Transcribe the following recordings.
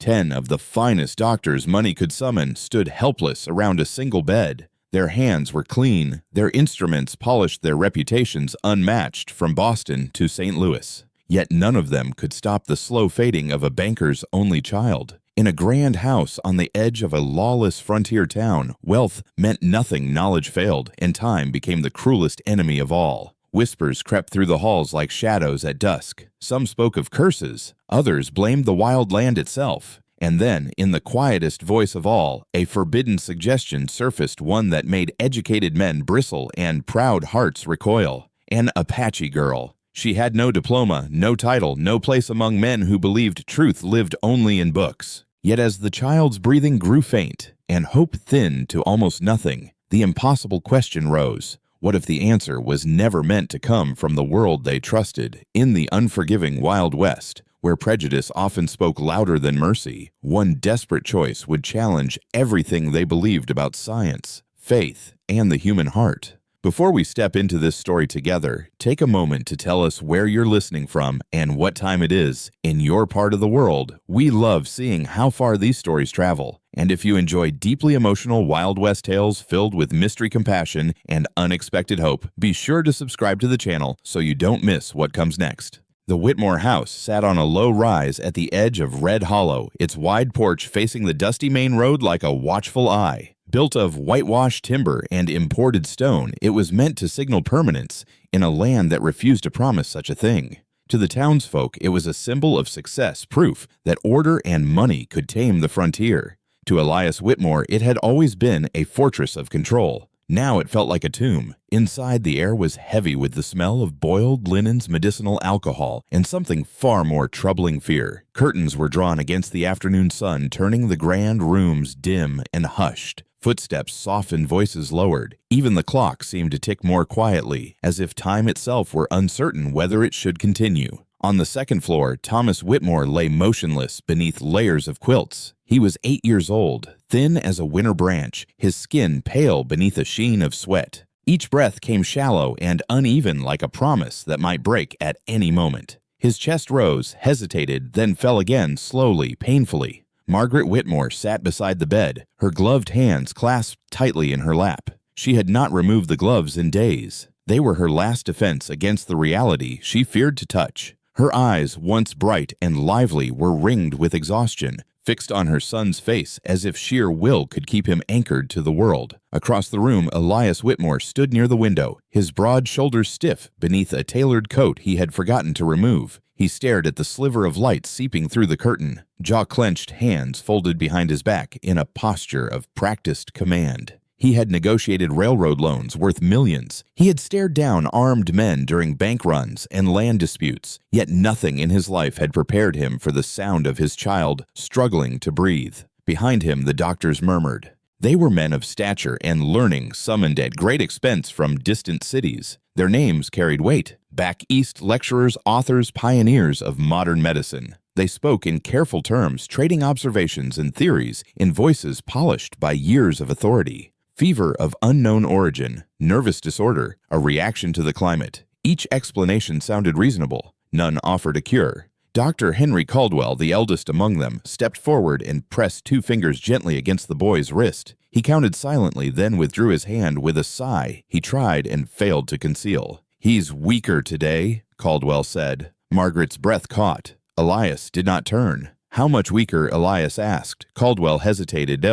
10 of the finest doctors money could summon stood helpless around a single bed. Their hands were clean, their instruments polished, their reputations unmatched from Boston to St. Louis. Yet none of them could stop the slow fading of a banker's only child. In a grand house on the edge of a lawless frontier town, wealth meant nothing, knowledge failed, and time became the cruelest enemy of all. Whispers crept through the halls like shadows at dusk. Some spoke of curses, others blamed the wild land itself. And then, in the quietest voice of all, a forbidden suggestion surfaced, one that made educated men bristle and proud hearts recoil. An Apache girl. She had no diploma, no title, no place among men who believed truth lived only in books. Yet as the child's breathing grew faint and hope thinned to almost nothing, the impossible question rose. What if the answer was never meant to come from the world they trusted? In the unforgiving Wild West, where prejudice often spoke louder than mercy, one desperate choice would challenge everything they believed about science, faith, and the human heart. Before we step into this story together, take a moment to tell us where you're listening from and what time it is in your part of the world. We love seeing how far these stories travel. And if you enjoy deeply emotional Wild West tales filled with mystery, compassion, and unexpected hope, be sure to subscribe to the channel so you don't miss what comes next. The Whitmore house sat on a low rise at the edge of Red Hollow, its wide porch facing the dusty main road like a watchful eye. Built of whitewashed timber and imported stone, it was meant to signal permanence in a land that refused to promise such a thing. To the townsfolk, it was a symbol of success, proof that order and money could tame the frontier. To Elias Whitmore, it had always been a fortress of control. Now it felt like a tomb. Inside, the air was heavy with the smell of boiled linens, medicinal alcohol, and something far more troubling: fear. Curtains were drawn against the afternoon sun, turning the grand rooms dim and hushed. Footsteps softened, voices lowered. Even the clock seemed to tick more quietly, as if time itself were uncertain whether it should continue. On the second floor, Thomas Whitmore lay motionless beneath layers of quilts. He was 8 years old, thin as a winter branch, his skin pale beneath a sheen of sweat. Each breath came shallow and uneven, like a promise that might break at any moment. His chest rose, hesitated, then fell again, slowly, painfully. Margaret Whitmore sat beside the bed, her gloved hands clasped tightly in her lap. She had not removed the gloves in days. They were her last defense against the reality she feared to touch. Her eyes, once bright and lively, were ringed with exhaustion, fixed on her son's face as if sheer will could keep him anchored to the world. Across the room, Elias Whitmore stood near the window, his broad shoulders stiff beneath a tailored coat he had forgotten to remove. He stared at the sliver of light seeping through the curtain, jaw-clenched, hands folded behind his back in a posture of practiced command. He had negotiated railroad loans worth millions. He had stared down armed men during bank runs and land disputes. Yet nothing in his life had prepared him for the sound of his child struggling to breathe. Behind him, the doctors murmured. They were men of stature and learning, summoned at great expense from distant cities. Their names carried weight. Back east, lecturers, authors, pioneers of modern medicine. They spoke in careful terms, trading observations and theories in voices polished by years of authority. Fever of unknown origin, nervous disorder, a reaction to the climate. Each explanation sounded reasonable. None offered a cure. Dr. Henry Caldwell, the eldest among them, stepped forward and pressed 2 fingers gently against the boy's wrist. He counted silently, then withdrew his hand with a sigh he tried and failed to conceal. "He's weaker today," Caldwell said. Margaret's breath caught. Elias did not turn. How much weaker, Elias asked. Caldwell hesitated.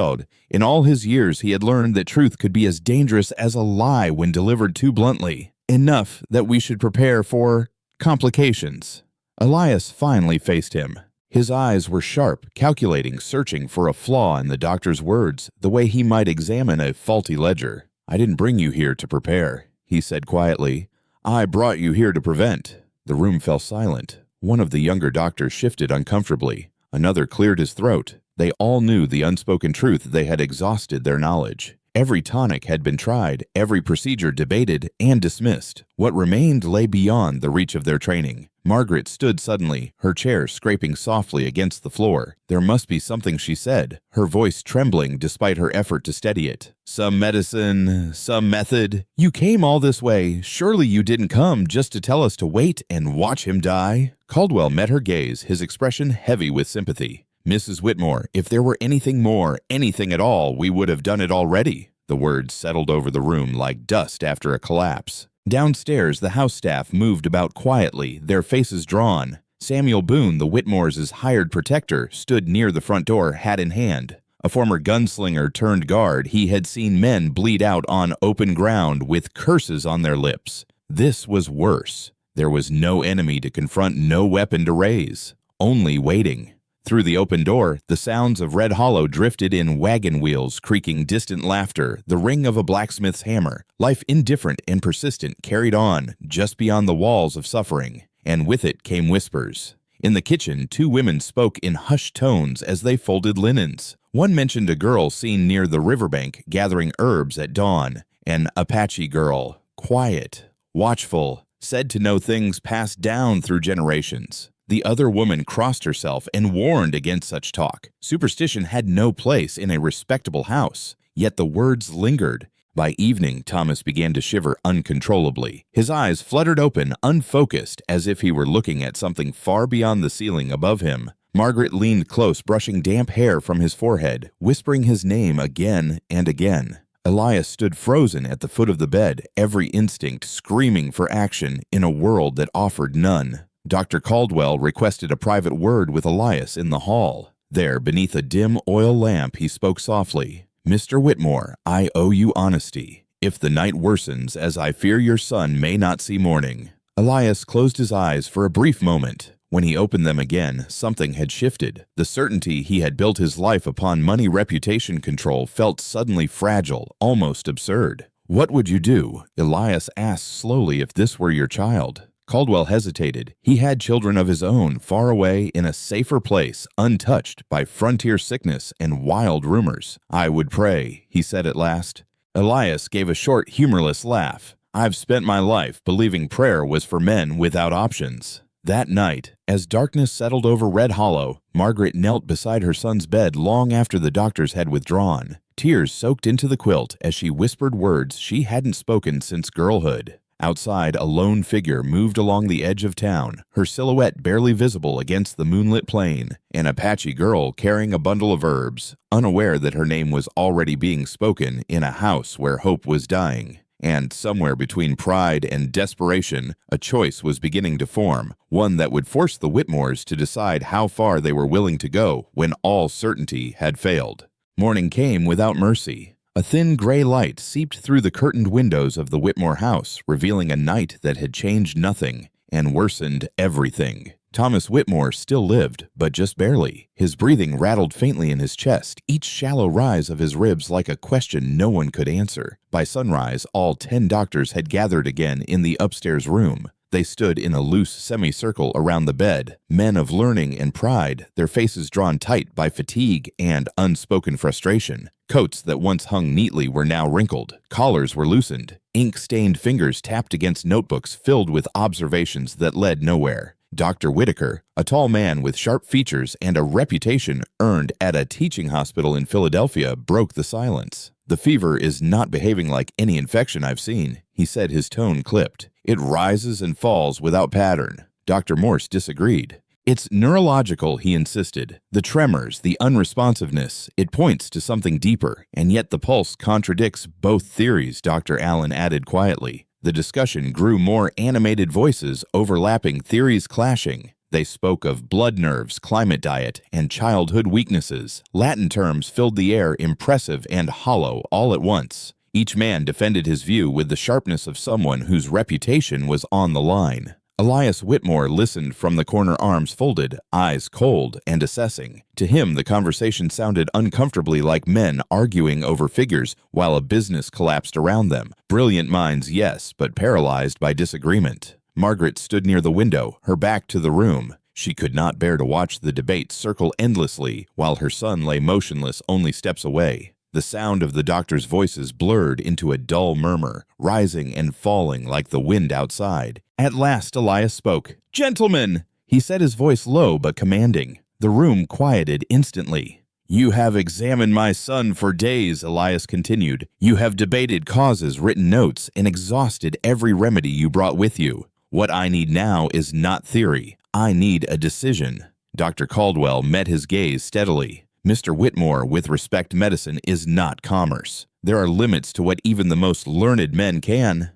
In all his years, he had learned that truth could be as dangerous as a lie when delivered too bluntly. Enough that we should prepare for complications. Elias finally faced him. His eyes were sharp, calculating, searching for a flaw in the doctor's words, the way he might examine a faulty ledger. "I didn't bring you here to prepare," he said quietly. "I brought you here to prevent." The room fell silent. One of the younger doctors shifted uncomfortably. Another cleared his throat. They all knew the unspoken truth. They had exhausted their knowledge. Every tonic had been tried, every procedure debated and dismissed. What remained lay beyond the reach of their training. Margaret stood suddenly, her chair scraping softly against the floor. There must be something, she said, her voice trembling despite her effort to steady it. "Some medicine, some method. You came all this way. Surely you didn't come just to tell us to wait and watch him die?" Caldwell met her gaze, his expression heavy with sympathy. "Mrs. Whitmore, if there were anything more, anything at all, we would have done it already." The words settled over the room like dust after a collapse. Downstairs, the house staff moved about quietly, their faces drawn. Samuel Boone, the Whitmores' hired protector, stood near the front door, hat in hand. A former gunslinger turned guard, he had seen men bleed out on open ground with curses on their lips. This was worse. There was no enemy to confront, no weapon to raise. Only waiting. Through the open door, the sounds of Red Hollow drifted in, wagon wheels creaking, distant laughter, the ring of a blacksmith's hammer. Life indifferent and persistent carried on, just beyond the walls of suffering. And with it came whispers. In the kitchen, two women spoke in hushed tones as they folded linens. One mentioned a girl seen near the riverbank gathering herbs at dawn. An Apache girl, quiet, watchful, said to know things passed down through generations. The other woman crossed herself and warned against such talk. Superstition had no place in a respectable house. Yet the words lingered. By evening, Thomas began to shiver uncontrollably. His eyes fluttered open, unfocused, as if he were looking at something far beyond the ceiling above him. Margaret leaned close, brushing damp hair from his forehead, whispering his name again and again. Elias stood frozen at the foot of the bed, every instinct screaming for action in a world that offered none. Dr. Caldwell requested a private word with Elias in the hall. There, beneath a dim oil lamp, he spoke softly. "Mr. Whitmore, I owe you honesty. If the night worsens, as I fear your son may not see morning." Elias closed his eyes for a brief moment. When he opened them again, something had shifted. The certainty he had built his life upon money reputation control felt suddenly fragile, almost absurd. "What would you do?" Elias asked slowly, "if this were your child?" Caldwell hesitated. He had children of his own, far away in a safer place, untouched by frontier sickness and wild rumors. "I would pray," he said at last. Elias gave a short, humorless laugh. "I've spent my life believing prayer was for men without options." That night, as darkness settled over Red Hollow, Margaret knelt beside her son's bed long after the doctors had withdrawn. Tears soaked into the quilt as she whispered words she hadn't spoken since girlhood. Outside, a lone figure moved along the edge of town, her silhouette barely visible against the moonlit plain, an Apache girl carrying a bundle of herbs, unaware that her name was already being spoken in a house where hope was dying. And somewhere between pride and desperation, a choice was beginning to form, one that would force the Whitmores to decide how far they were willing to go when all certainty had failed. Morning came without mercy. A thin gray light seeped through the curtained windows of the Whitmore house, revealing a night that had changed nothing and worsened everything. Thomas Whitmore still lived, but just barely. His breathing rattled faintly in his chest, each shallow rise of his ribs like a question no one could answer. By sunrise, all 10 doctors had gathered again in the upstairs room. They stood in a loose semicircle around the bed, men of learning and pride, their faces drawn tight by fatigue and unspoken frustration. Coats that once hung neatly were now wrinkled. Collars were loosened. Ink-stained fingers tapped against notebooks filled with observations that led nowhere. Dr. Whitaker, a tall man with sharp features and a reputation earned at a teaching hospital in Philadelphia, broke the silence. "The fever is not behaving like any infection I've seen," he said, his tone clipped. "It rises and falls without pattern." Dr. Morse disagreed. "It's neurological," he insisted. "The tremors, the unresponsiveness, it points to something deeper, and yet the pulse contradicts both theories," Dr. Allen added quietly. The discussion grew more animated, voices overlapping, theories clashing. They spoke of blood nerves, climate diet, and childhood weaknesses. Latin terms filled the air, impressive and hollow all at once. Each man defended his view with the sharpness of someone whose reputation was on the line. Elias Whitmore listened from the corner, arms folded, eyes cold and assessing. To him, the conversation sounded uncomfortably like men arguing over figures while a business collapsed around them. Brilliant minds, yes, but paralyzed by disagreement. Margaret stood near the window, her back to the room. She could not bear to watch the debate circle endlessly while her son lay motionless only steps away. The sound of the doctors' voices blurred into a dull murmur, rising and falling like the wind outside. At last Elias spoke. "Gentlemen!" He said, his voice low but commanding. The room quieted instantly. "You have examined my son for days," Elias continued. "You have debated causes, written notes, and exhausted every remedy you brought with you. What I need now is not theory. I need a decision." Dr. Caldwell met his gaze steadily. Mr. Whitmore, with respect medicine is not commerce. There are limits to what even the most learned men can.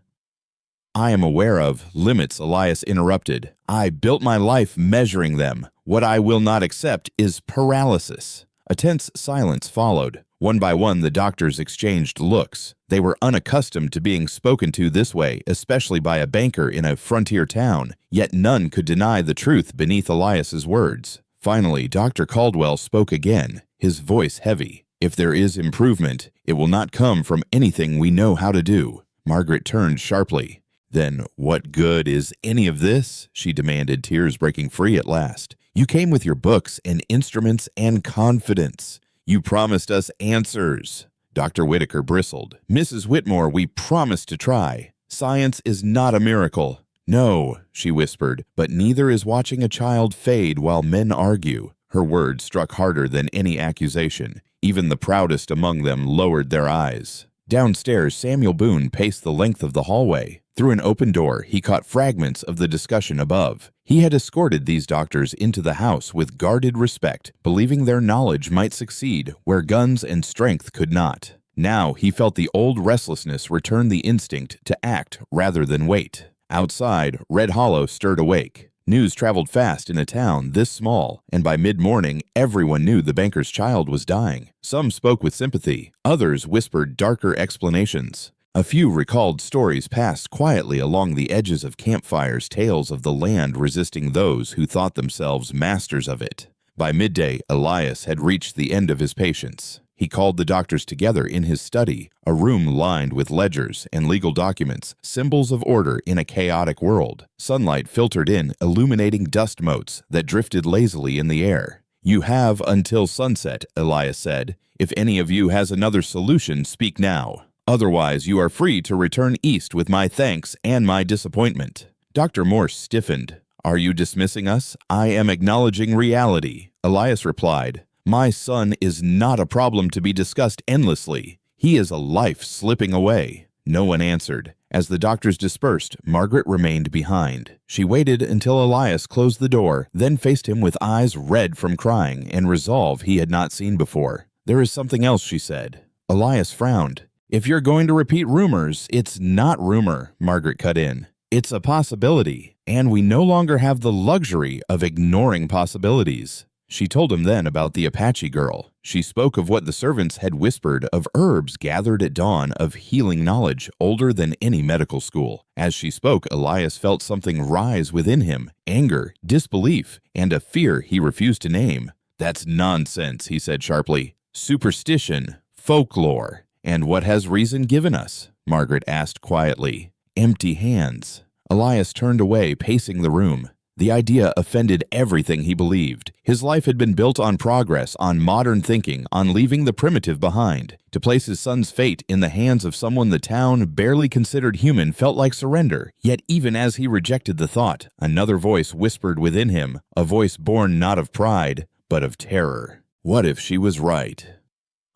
I am aware of limits, Elias interrupted. I built my life measuring them. What I will not accept is paralysis. A tense silence followed. One by one, the doctors exchanged looks. They were unaccustomed to being spoken to this way, especially by a banker in a frontier town, yet none could deny the truth beneath Elias's words. Finally, Dr. Caldwell spoke again, his voice heavy. If there is improvement, it will not come from anything we know how to do. Margaret turned sharply. Then what good is any of this? She demanded, tears breaking free at last. You came with your books and instruments and confidence. You promised us answers. Dr. Whitaker bristled. Mrs. Whitmore, we promised to try. Science is not a miracle. No, she whispered, but neither is watching a child fade while men argue. Her words struck harder than any accusation. Even the proudest among them lowered their eyes. Downstairs, Samuel Boone paced the length of the hallway. Through an open door, he caught fragments of the discussion above. He had escorted these doctors into the house with guarded respect, believing their knowledge might succeed where guns and strength could not. Now he felt the old restlessness return the instinct to act rather than wait. Outside, Red Hollow stirred awake. News traveled fast in a town this small, and by mid-morning, everyone knew the banker's child was dying. Some spoke with sympathy, others whispered darker explanations. A few recalled stories passed quietly along the edges of campfires, tales of the land resisting those who thought themselves masters of it. By midday, Elias had reached the end of his patience. He called the doctors together in his study, a room lined with ledgers and legal documents, symbols of order in a chaotic world. Sunlight filtered in, illuminating dust motes that drifted lazily in the air. You have until sunset, Elias said. If any of you has another solution, speak now. Otherwise, you are free to return east with my thanks and my disappointment. Dr. Morse stiffened. Are you dismissing us? I am acknowledging reality. Elias replied. My son is not a problem to be discussed endlessly. He is a life slipping away. No one answered. As the doctors dispersed, Margaret remained behind. She waited until Elias closed the door, then faced him with eyes red from crying and resolve he had not seen before. There is something else, she said. Elias frowned. If you're going to repeat rumors, it's not rumor, Margaret cut in. It's a possibility, and we no longer have the luxury of ignoring possibilities. She told him then about the Apache girl. She spoke of what the servants had whispered of herbs gathered at dawn, of healing knowledge older than any medical school. As she spoke, Elias felt something rise within him, anger, disbelief, and a fear he refused to name. That's nonsense, he said sharply. Superstition, folklore. And what has reason given us? Margaret asked quietly. Empty hands. Elias turned away, pacing the room. The idea offended everything he believed. His life had been built on progress, on modern thinking, on leaving the primitive behind. To place his son's fate in the hands of someone the town barely considered human felt like surrender. Yet even as he rejected the thought, another voice whispered within him, a voice born not of pride, but of terror. What if she was right?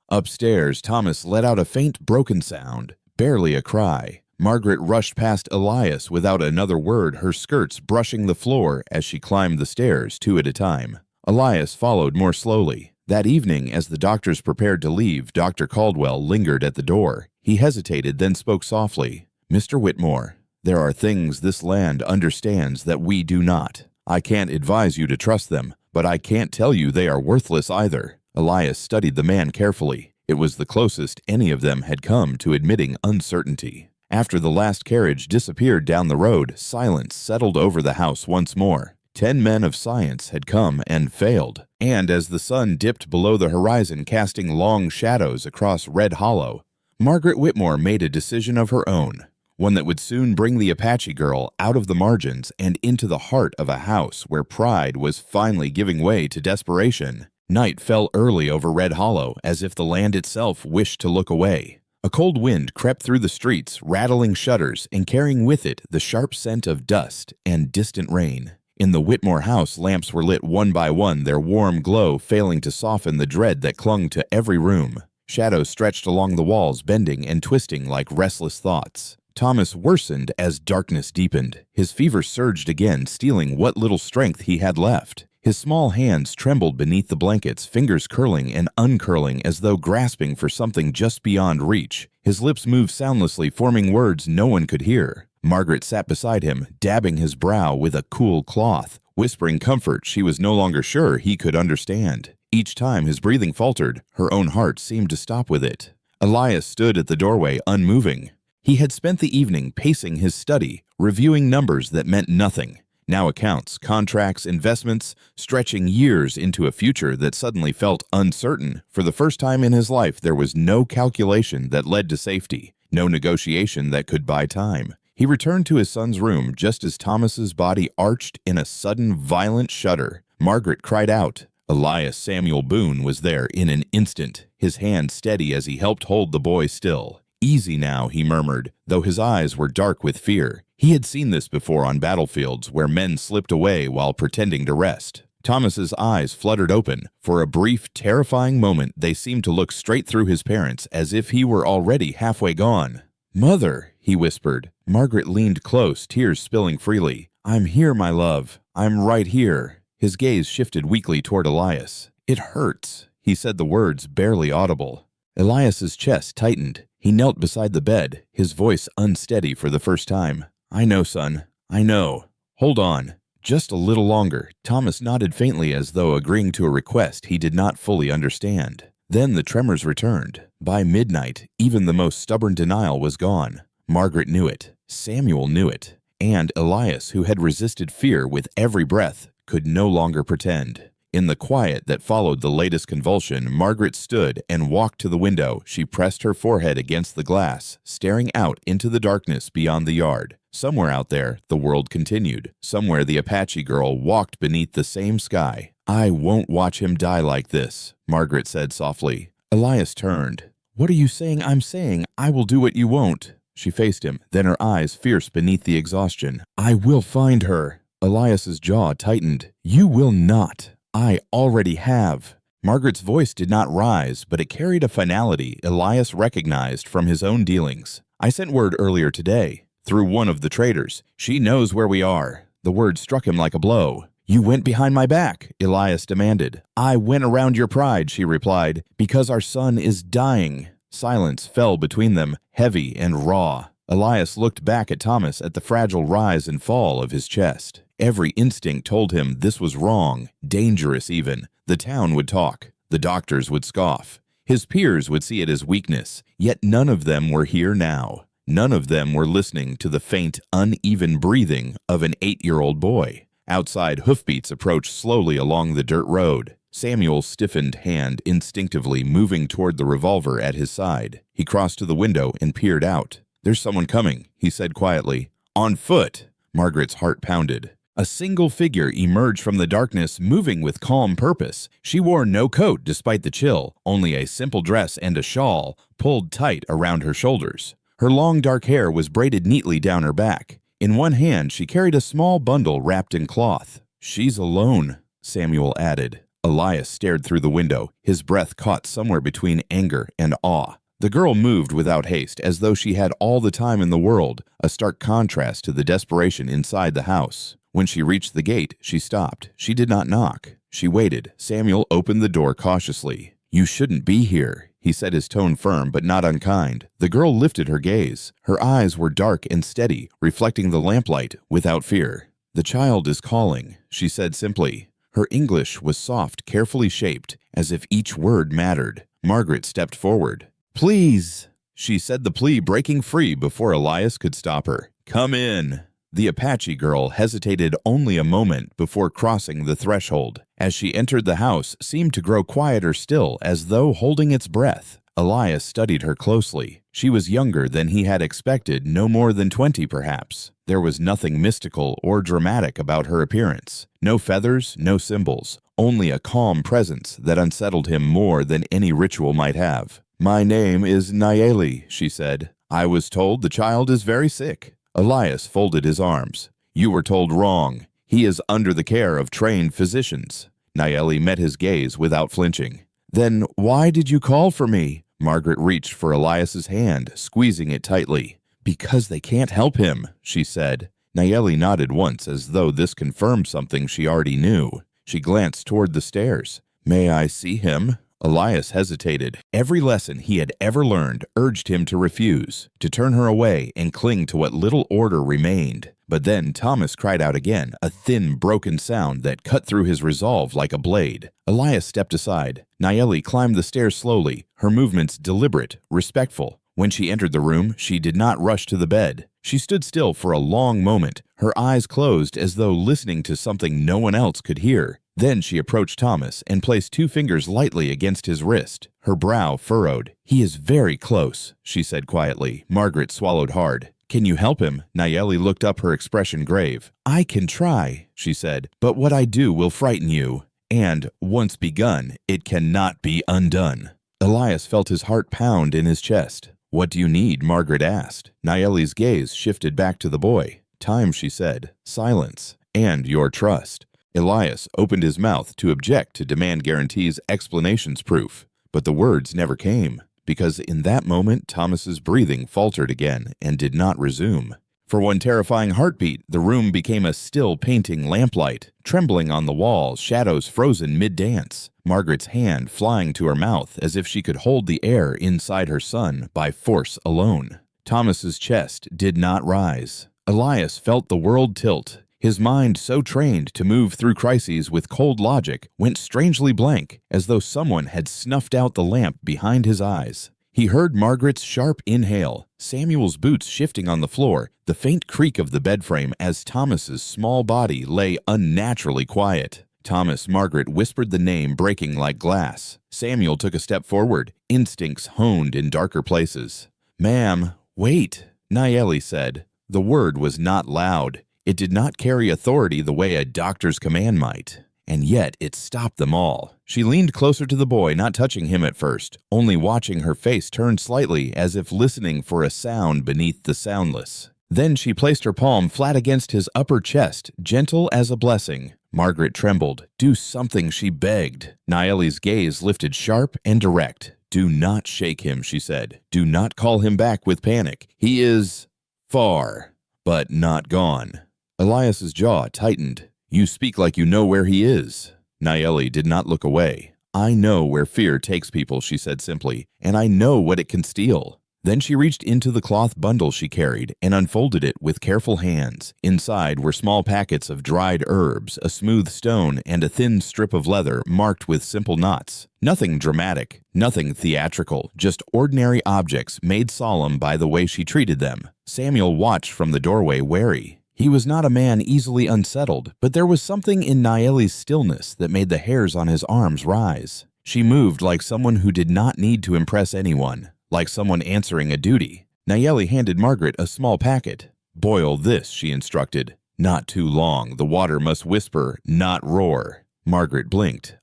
Upstairs, Thomas let out a faint broken sound, barely a cry. Margaret rushed past Elias without another word, her skirts brushing the floor as she climbed the stairs, two at a time. Elias followed more slowly. That evening, as the doctors prepared to leave, Dr. Caldwell lingered at the door. He hesitated, then spoke softly. Mr. Whitmore, there are things this land understands that we do not. I can't advise you to trust them, but I can't tell you they are worthless either. Elias studied the man carefully. It was the closest any of them had come to admitting uncertainty. After the last carriage disappeared down the road, silence settled over the house once more. 10 men of science had come and failed, and as the sun dipped below the horizon casting long shadows across Red Hollow, Margaret Whitmore made a decision of her own, one that would soon bring the Apache girl out of the margins and into the heart of a house where pride was finally giving way to desperation. Night fell early over Red Hollow, as if the land itself wished to look away. A cold wind crept through the streets, rattling shutters and carrying with it the sharp scent of dust and distant rain. In the Whitmore house, lamps were lit one by one, their warm glow failing to soften the dread that clung to every room. Shadows stretched along the walls, bending and twisting like restless thoughts. Thomas worsened as darkness deepened. His fever surged again, stealing what little strength he had left. His small hands trembled beneath the blankets, fingers curling and uncurling as though grasping for something just beyond reach. His lips moved soundlessly, forming words no one could hear. Margaret sat beside him, dabbing his brow with a cool cloth, whispering comfort she was no longer sure he could understand. Each time his breathing faltered, her own heart seemed to stop with it. Elias stood at the doorway, unmoving. He had spent the evening pacing his study, reviewing numbers that meant nothing. Now accounts, contracts, investments, stretching years into a future that suddenly felt uncertain. For the first time in his life, there was no calculation that led to safety, no negotiation that could buy time. He returned to his son's room just as Thomas's body arched in a sudden, violent shudder. Margaret cried out. Elias Samuel Boone was there in an instant, his hand steady as he helped hold the boy still. Easy now, he murmured, though his eyes were dark with fear. He had seen this before on battlefields where men slipped away while pretending to rest. Thomas's eyes fluttered open. For a brief, terrifying moment, they seemed to look straight through his parents as if he were already halfway gone. "Mother," he whispered. Margaret leaned close, tears spilling freely. "I'm here, my love. I'm right here." His gaze shifted weakly toward Elias. "It hurts," he said, the words barely audible. Elias's chest tightened. He knelt beside the bed, his voice unsteady for the first time. "I know, son. I know. Hold on. Just a little longer." Thomas nodded faintly as though agreeing to a request he did not fully understand. Then the tremors returned. By midnight, even the most stubborn denial was gone. Margaret knew it. Samuel knew it. And Elias, who had resisted fear with every breath, could no longer pretend. In the quiet that followed the latest convulsion, Margaret stood and walked to the window. She pressed her forehead against the glass, staring out into the darkness beyond the yard. Somewhere out there, the world continued. Somewhere the Apache girl walked beneath the same sky. "I won't watch him die like this," Margaret said softly. Elias turned. "What are you saying I'm saying? I will do what you won't." She faced him, then her eyes fierce beneath the exhaustion. "I will find her." Elias's jaw tightened. "You will not. I already have." Margaret's voice did not rise, but it carried a finality Elias recognized from his own dealings. "I sent word earlier today, through one of the traders. She knows where we are." The word struck him like a blow. "You went behind my back," Elias demanded. "I went around your pride," she replied, "because our son is dying." Silence fell between them, heavy and raw. Elias looked back at Thomas at the fragile rise and fall of his chest. Every instinct told him this was wrong, dangerous even. The town would talk. The doctors would scoff. His peers would see it as weakness. Yet none of them were here now. None of them were listening to the faint, uneven breathing of an 8-year-old boy. Outside, hoofbeats approached slowly along the dirt road. Samuel's stiffened hand instinctively moving toward the revolver at his side. He crossed to the window and peered out. "There's someone coming," he said quietly. "On foot." Margaret's heart pounded. A single figure emerged from the darkness, moving with calm purpose. She wore no coat despite the chill, only a simple dress and a shawl pulled tight around her shoulders. Her long dark hair was braided neatly down her back. In one hand, she carried a small bundle wrapped in cloth. "She's alone," Samuel added. Elias stared through the window, his breath caught somewhere between anger and awe. The girl moved without haste, as though she had all the time in the world, a stark contrast to the desperation inside the house. When she reached the gate, she stopped. She did not knock. She waited. Samuel opened the door cautiously. "You shouldn't be here," he said, his tone firm but not unkind. The girl lifted her gaze. Her eyes were dark and steady, reflecting the lamplight without fear. "The child is calling," she said simply. Her English was soft, carefully shaped, as if each word mattered. Margaret stepped forward. "Please," she said, the plea breaking free before Elias could stop her. "Come in." The Apache girl hesitated only a moment before crossing the threshold. As she entered, the house seemed to grow quieter still, as though holding its breath. Elias studied her closely. She was younger than he had expected, no more than 20 perhaps. There was nothing mystical or dramatic about her appearance. No feathers, no symbols, only a calm presence that unsettled him more than any ritual might have. "My name is Nayeli," she said. "I was told the child is very sick." Elias folded his arms. "You were told wrong. He is under the care of trained physicians." Nayeli met his gaze without flinching. "Then why did you call for me?" Margaret reached for Elias's hand, squeezing it tightly. "Because they can't help him," she said. Nayeli nodded once as though this confirmed something she already knew. She glanced toward the stairs. "May I see him?" Elias hesitated. Every lesson he had ever learned urged him to refuse, to turn her away and cling to what little order remained. But then Thomas cried out again, a thin, broken sound that cut through his resolve like a blade. Elias stepped aside. Nayeli climbed the stairs slowly, her movements deliberate, respectful. When she entered the room, she did not rush to the bed. She stood still for a long moment, her eyes closed as though listening to something no one else could hear. Then she approached Thomas and placed 2 fingers lightly against his wrist. Her brow furrowed. "He is very close," she said quietly. Margaret swallowed hard. "Can you help him?" Nayeli looked up, her expression grave. "I can try," she said, "but what I do will frighten you. And, once begun, it cannot be undone." Elias felt his heart pound in his chest. "What do you need?" Margaret asked. Nayeli's gaze shifted back to the boy. "Time," she said. "Silence. And your trust." Elias opened his mouth to object, to demand guarantees, explanations, proof. But the words never came, because in that moment Thomas's breathing faltered again and did not resume. For one terrifying heartbeat, the room became a still painting lamplight, trembling on the wall, shadows frozen mid-dance, Margaret's hand flying to her mouth as if she could hold the air inside her son by force alone. Thomas's chest did not rise. Elias felt the world tilt. His mind, so trained to move through crises with cold logic, went strangely blank, as though someone had snuffed out the lamp behind his eyes. He heard Margaret's sharp inhale, Samuel's boots shifting on the floor, the faint creak of the bedframe as Thomas's small body lay unnaturally quiet. "Thomas," Margaret whispered the name, breaking like glass. Samuel took a step forward, instincts honed in darker places. "Ma'am, wait," Nayeli said. The word was not loud. It did not carry authority the way a doctor's command might. And yet it stopped them all. She leaned closer to the boy, not touching him at first, only watching her face turn slightly as if listening for a sound beneath the soundless. Then she placed her palm flat against his upper chest, gentle as a blessing. Margaret trembled. "Do something," she begged. Nayeli's gaze lifted sharp and direct. "Do not shake him," she said. "Do not call him back with panic. He is far, but not gone." Elias's jaw tightened. "You speak like you know where he is." Nayeli did not look away. "I know where fear takes people," she said simply, "and I know what it can steal." Then she reached into the cloth bundle she carried and unfolded it with careful hands. Inside were small packets of dried herbs, a smooth stone, and a thin strip of leather marked with simple knots. Nothing dramatic, nothing theatrical, just ordinary objects made solemn by the way she treated them. Samuel watched from the doorway, wary. He was not a man easily unsettled, but there was something in Nayeli's stillness that made the hairs on his arms rise. She moved like someone who did not need to impress anyone, like someone answering a duty. Nayeli handed Margaret a small packet. "Boil this," she instructed. "Not too long. The water must whisper, not roar." Margaret blinked.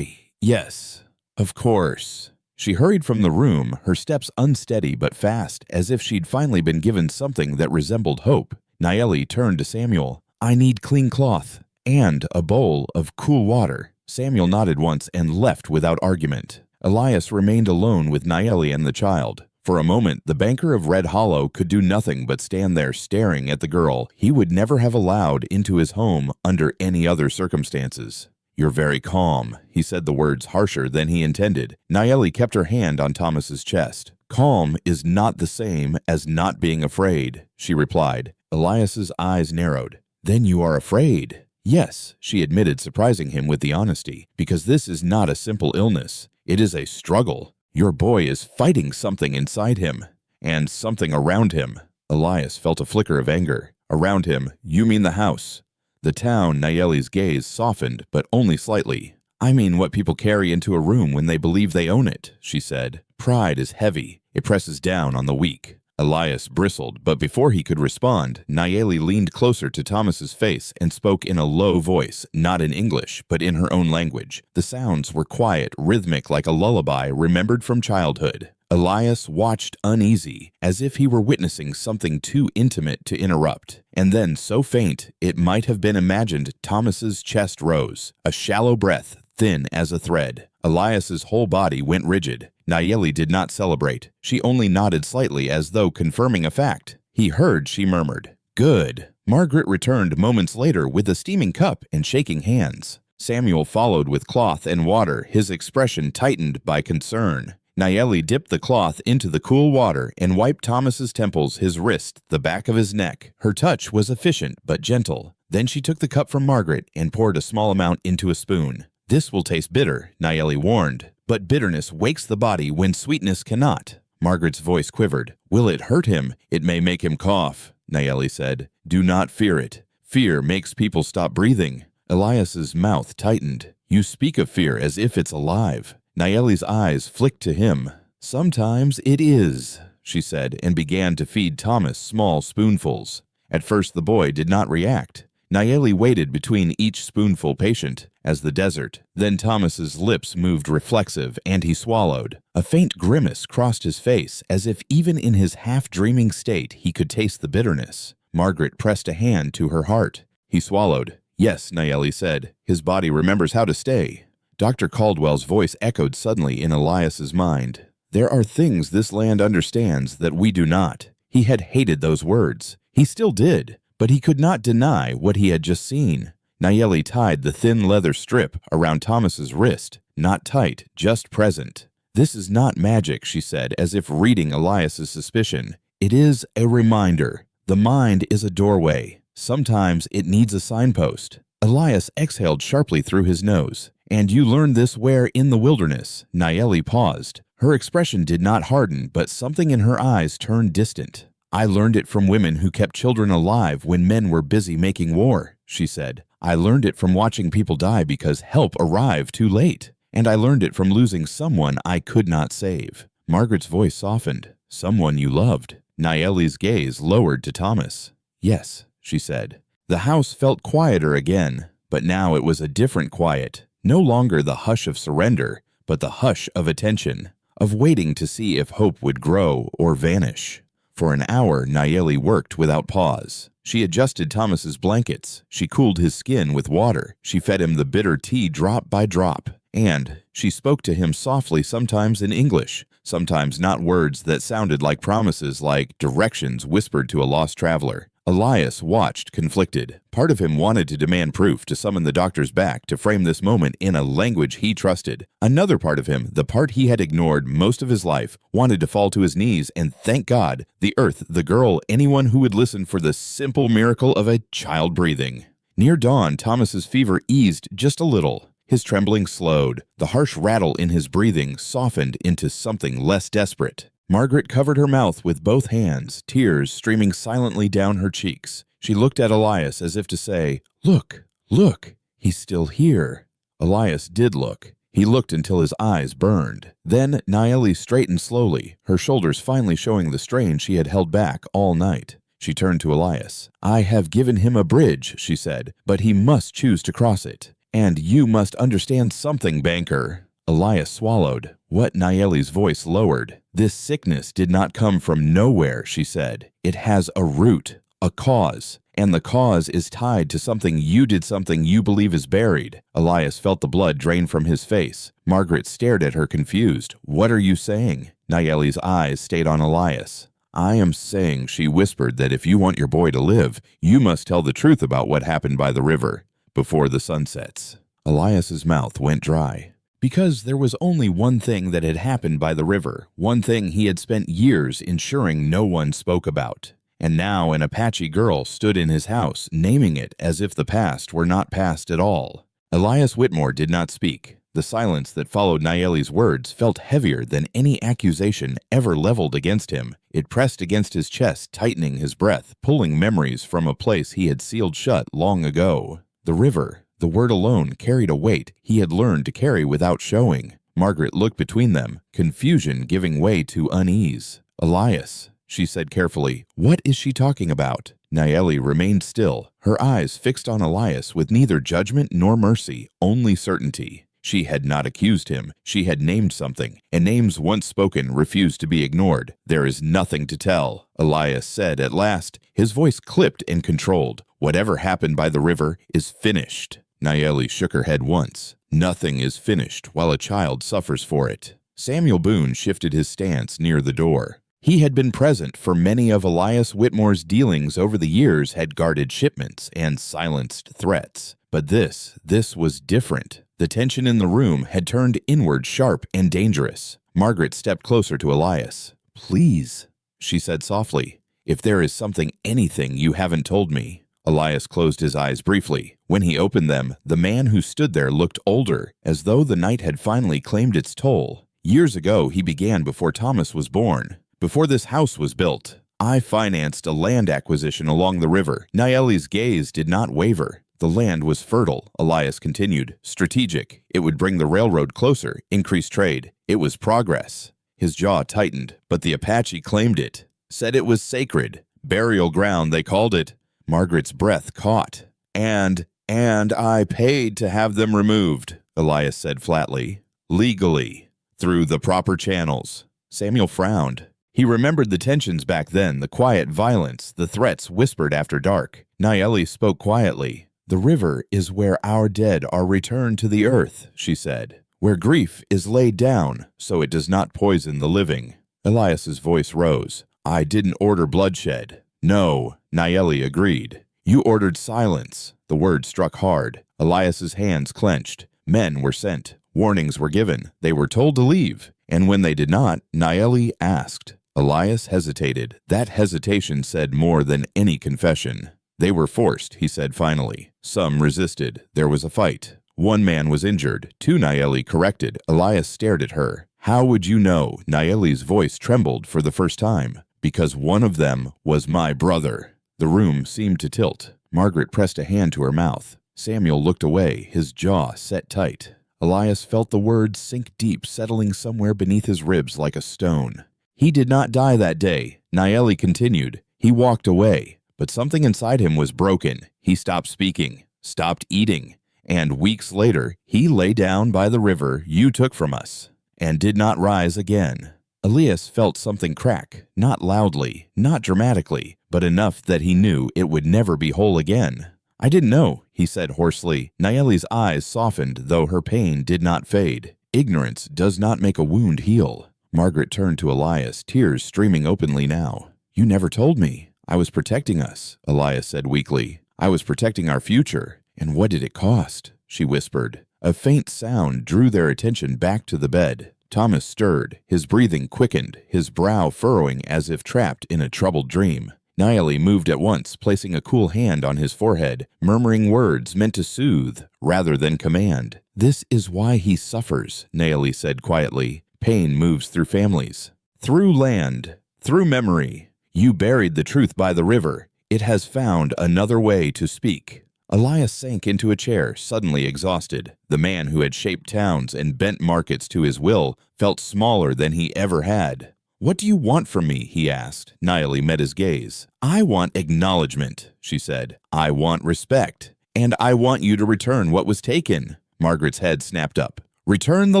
Yes, of course." She hurried from the room, her steps unsteady but fast, as if she'd finally been given something that resembled hope. Nayeli turned to Samuel. "I need clean cloth and a bowl of cool water." Samuel nodded once and left without argument. Elias remained alone with Nayeli and the child. For a moment, the banker of Red Hollow could do nothing but stand there staring at the girl he would never have allowed into his home under any other circumstances. "You're very calm," he said, the words harsher than he intended. Nayeli kept her hand on Thomas's chest. "Calm is not the same as not being afraid," she replied. Elias's eyes narrowed. "Then you are afraid?" "Yes," she admitted, surprising him with the honesty, "because this is not a simple illness. It is a struggle. Your boy is fighting something inside him, and something around him." Elias felt a flicker of anger. "Around him, you mean the house?" The town, Nayeli's gaze softened, but only slightly. "I mean what people carry into a room when they believe they own it," she said. "Pride is heavy. It presses down on the weak." Elias bristled, but before he could respond, Nayeli leaned closer to Thomas's face and spoke in a low voice, not in English, but in her own language. The sounds were quiet, rhythmic like a lullaby remembered from childhood. Elias watched uneasy, as if he were witnessing something too intimate to interrupt. And then, so faint, it might have been imagined, Thomas's chest rose, a shallow breath, thin as a thread. Elias's whole body went rigid. Nayeli did not celebrate. She only nodded slightly as though confirming a fact. "He heard," she murmured. "Good." Margaret returned moments later with a steaming cup and shaking hands. Samuel followed with cloth and water, his expression tightened by concern. Nayeli dipped the cloth into the cool water and wiped Thomas's temples, his wrist, the back of his neck. Her touch was efficient but gentle. Then she took the cup from Margaret and poured a small amount into a spoon. "This will taste bitter," Nayeli warned. "But bitterness wakes the body when sweetness cannot." Margaret's voice quivered. "Will it hurt him? It may make him cough," Nayeli said. "Do not fear it. Fear makes people stop breathing." Elias's mouth tightened. "You speak of fear as if it's alive." Nayeli's eyes flicked to him. "Sometimes it is," she said, and began to feed Thomas small spoonfuls. At first the boy did not react. Nayeli waited between each spoonful, patient as the desert. Then Thomas's lips moved reflexive, and he swallowed. A faint grimace crossed his face, as if even in his half-dreaming state he could taste the bitterness. Margaret pressed a hand to her heart. He swallowed. "Yes," Nayeli said. "His body remembers how to stay." Dr. Caldwell's voice echoed suddenly in Elias's mind. "There are things this land understands that we do not." He had hated those words. He still did, but he could not deny what he had just seen. Nayeli tied the thin leather strip around Thomas's wrist, not tight, just present. "This is not magic," she said, as if reading Elias's suspicion. "It is a reminder. The mind is a doorway. Sometimes it needs a signpost." Elias exhaled sharply through his nose. "And you learned this where in the wilderness?" Nayeli paused. Her expression did not harden, but something in her eyes turned distant. "I learned it from women who kept children alive when men were busy making war," she said. "I learned it from watching people die because help arrived too late. And I learned it from losing someone I could not save." Margaret's voice softened. "Someone you loved." Nayeli's gaze lowered to Thomas. "Yes," she said. The house felt quieter again, but now it was a different quiet. No longer the hush of surrender, but the hush of attention, of waiting to see if hope would grow or vanish. For an hour, Nayeli worked without pause. She adjusted Thomas's blankets. She cooled his skin with water. She fed him the bitter tea drop by drop. And she spoke to him softly, sometimes in English, sometimes not words that sounded like promises, like directions whispered to a lost traveler. Elias watched, conflicted. Part of him wanted to demand proof, to summon the doctors back, to frame this moment in a language he trusted. Another part of him, the part he had ignored most of his life, wanted to fall to his knees and thank God, the earth, the girl, anyone who would listen for the simple miracle of a child breathing. Near dawn, Thomas's fever eased just a little. His trembling slowed. The harsh rattle in his breathing softened into something less desperate. Margaret covered her mouth with both hands, tears streaming silently down her cheeks. She looked at Elias as if to say, "Look, look, he's still here." Elias did look. He looked until his eyes burned. Then Nayeli straightened slowly, her shoulders finally showing the strain she had held back all night. She turned to Elias. "I have given him a bridge," she said, "but he must choose to cross it. And you must understand something, banker." Elias swallowed. What Nayeli's voice lowered. "This sickness did not come from nowhere," she said. "It has a root, a cause, and the cause is tied to something you did, something you believe is buried." Elias felt the blood drain from his face. Margaret stared at her confused. "What are you saying?" Nayeli's eyes stayed on Elias. "I am saying," she whispered, "that if you want your boy to live, you must tell the truth about what happened by the river before the sun sets." Elias's mouth went dry. Because there was only one thing that had happened by the river, one thing he had spent years ensuring no one spoke about. And now an Apache girl stood in his house, naming it as if the past were not past at all. Elias Whitmore did not speak. The silence that followed Nayeli's words felt heavier than any accusation ever leveled against him. It pressed against his chest, tightening his breath, pulling memories from a place he had sealed shut long ago. The river. The word alone carried a weight he had learned to carry without showing. Margaret looked between them, confusion giving way to unease. "Elias," she said carefully, "what is she talking about?" Nayeli remained still, her eyes fixed on Elias with neither judgment nor mercy, only certainty. She had not accused him. She had named something, and names once spoken refused to be ignored. "There is nothing to tell," Elias said at last, his voice clipped and controlled. "Whatever happened by the river is finished." Nayeli shook her head once. "Nothing is finished while a child suffers for it." Samuel Boone shifted his stance near the door. He had been present for many of Elias Whitmore's dealings over the years, had guarded shipments and silenced threats. But this was different. The tension in the room had turned inward, sharp and dangerous. Margaret stepped closer to Elias. "Please," she said softly, "if there is anything you haven't told me." Elias closed his eyes briefly. When he opened them, the man who stood there looked older, as though the night had finally claimed its toll. "Years ago, he began before Thomas was born, before this house was built. I financed a land acquisition along the river." Nayeli's gaze did not waver. "The land was fertile," Elias continued, "strategic. It would bring the railroad closer, increase trade. It was progress." His jaw tightened, but the Apache claimed it, said it was sacred. Burial ground, they called it. Margaret's breath caught. And I paid to have them removed," Elias said flatly. "Legally, through the proper channels." Samuel frowned. He remembered the tensions back then, the quiet violence, the threats whispered after dark. Nayeli spoke quietly. "The river is where our dead are returned to the earth," she said, "where grief is laid down so it does not poison the living." Elias's voice rose. "I didn't order bloodshed." "No," Nayeli agreed. "You ordered silence." The word struck hard. Elias's hands clenched. Men were sent. Warnings were given. They were told to leave. And when they did not, Nayeli asked. Elias hesitated. That hesitation said more than any confession. "They were forced," he said finally. "Some resisted. There was a fight. One man was injured. Two," Nayeli corrected. Elias stared at her. "How would you know?" Nayeli's voice trembled for the first time. "Because one of them was my brother." The room seemed to tilt. Margaret pressed a hand to her mouth. Samuel looked away, his jaw set tight. Elias felt the words sink deep, settling somewhere beneath his ribs like a stone. "He did not die that day," Nayeli continued. "He walked away, but something inside him was broken. He stopped speaking, stopped eating, and weeks later, he lay down by the river you took from us and did not rise again." Elias felt something crack, not loudly, not dramatically, but enough that he knew it would never be whole again. "I didn't know," he said hoarsely. Nayeli's eyes softened, though her pain did not fade. "Ignorance does not make a wound heal." Margaret turned to Elias, tears streaming openly now. "You never told me. I was protecting us," Elias said weakly. "I was protecting our future. And what did it cost?" she whispered. A faint sound drew their attention back to the bed. Thomas stirred, his breathing quickened, his brow furrowing as if trapped in a troubled dream. Nayeli moved at once, placing a cool hand on his forehead, murmuring words meant to soothe rather than command. "This is why he suffers," Nayeli said quietly. "Pain moves through families, through land, through memory. You buried the truth by the river. It has found another way to speak." Elias sank into a chair, suddenly exhausted. The man who had shaped towns and bent markets to his will felt smaller than he ever had. "What do you want from me?" he asked. Nayeli met his gaze. "I want acknowledgement," she said. "I want respect. And I want you to return what was taken." Margaret's head snapped up. "Return the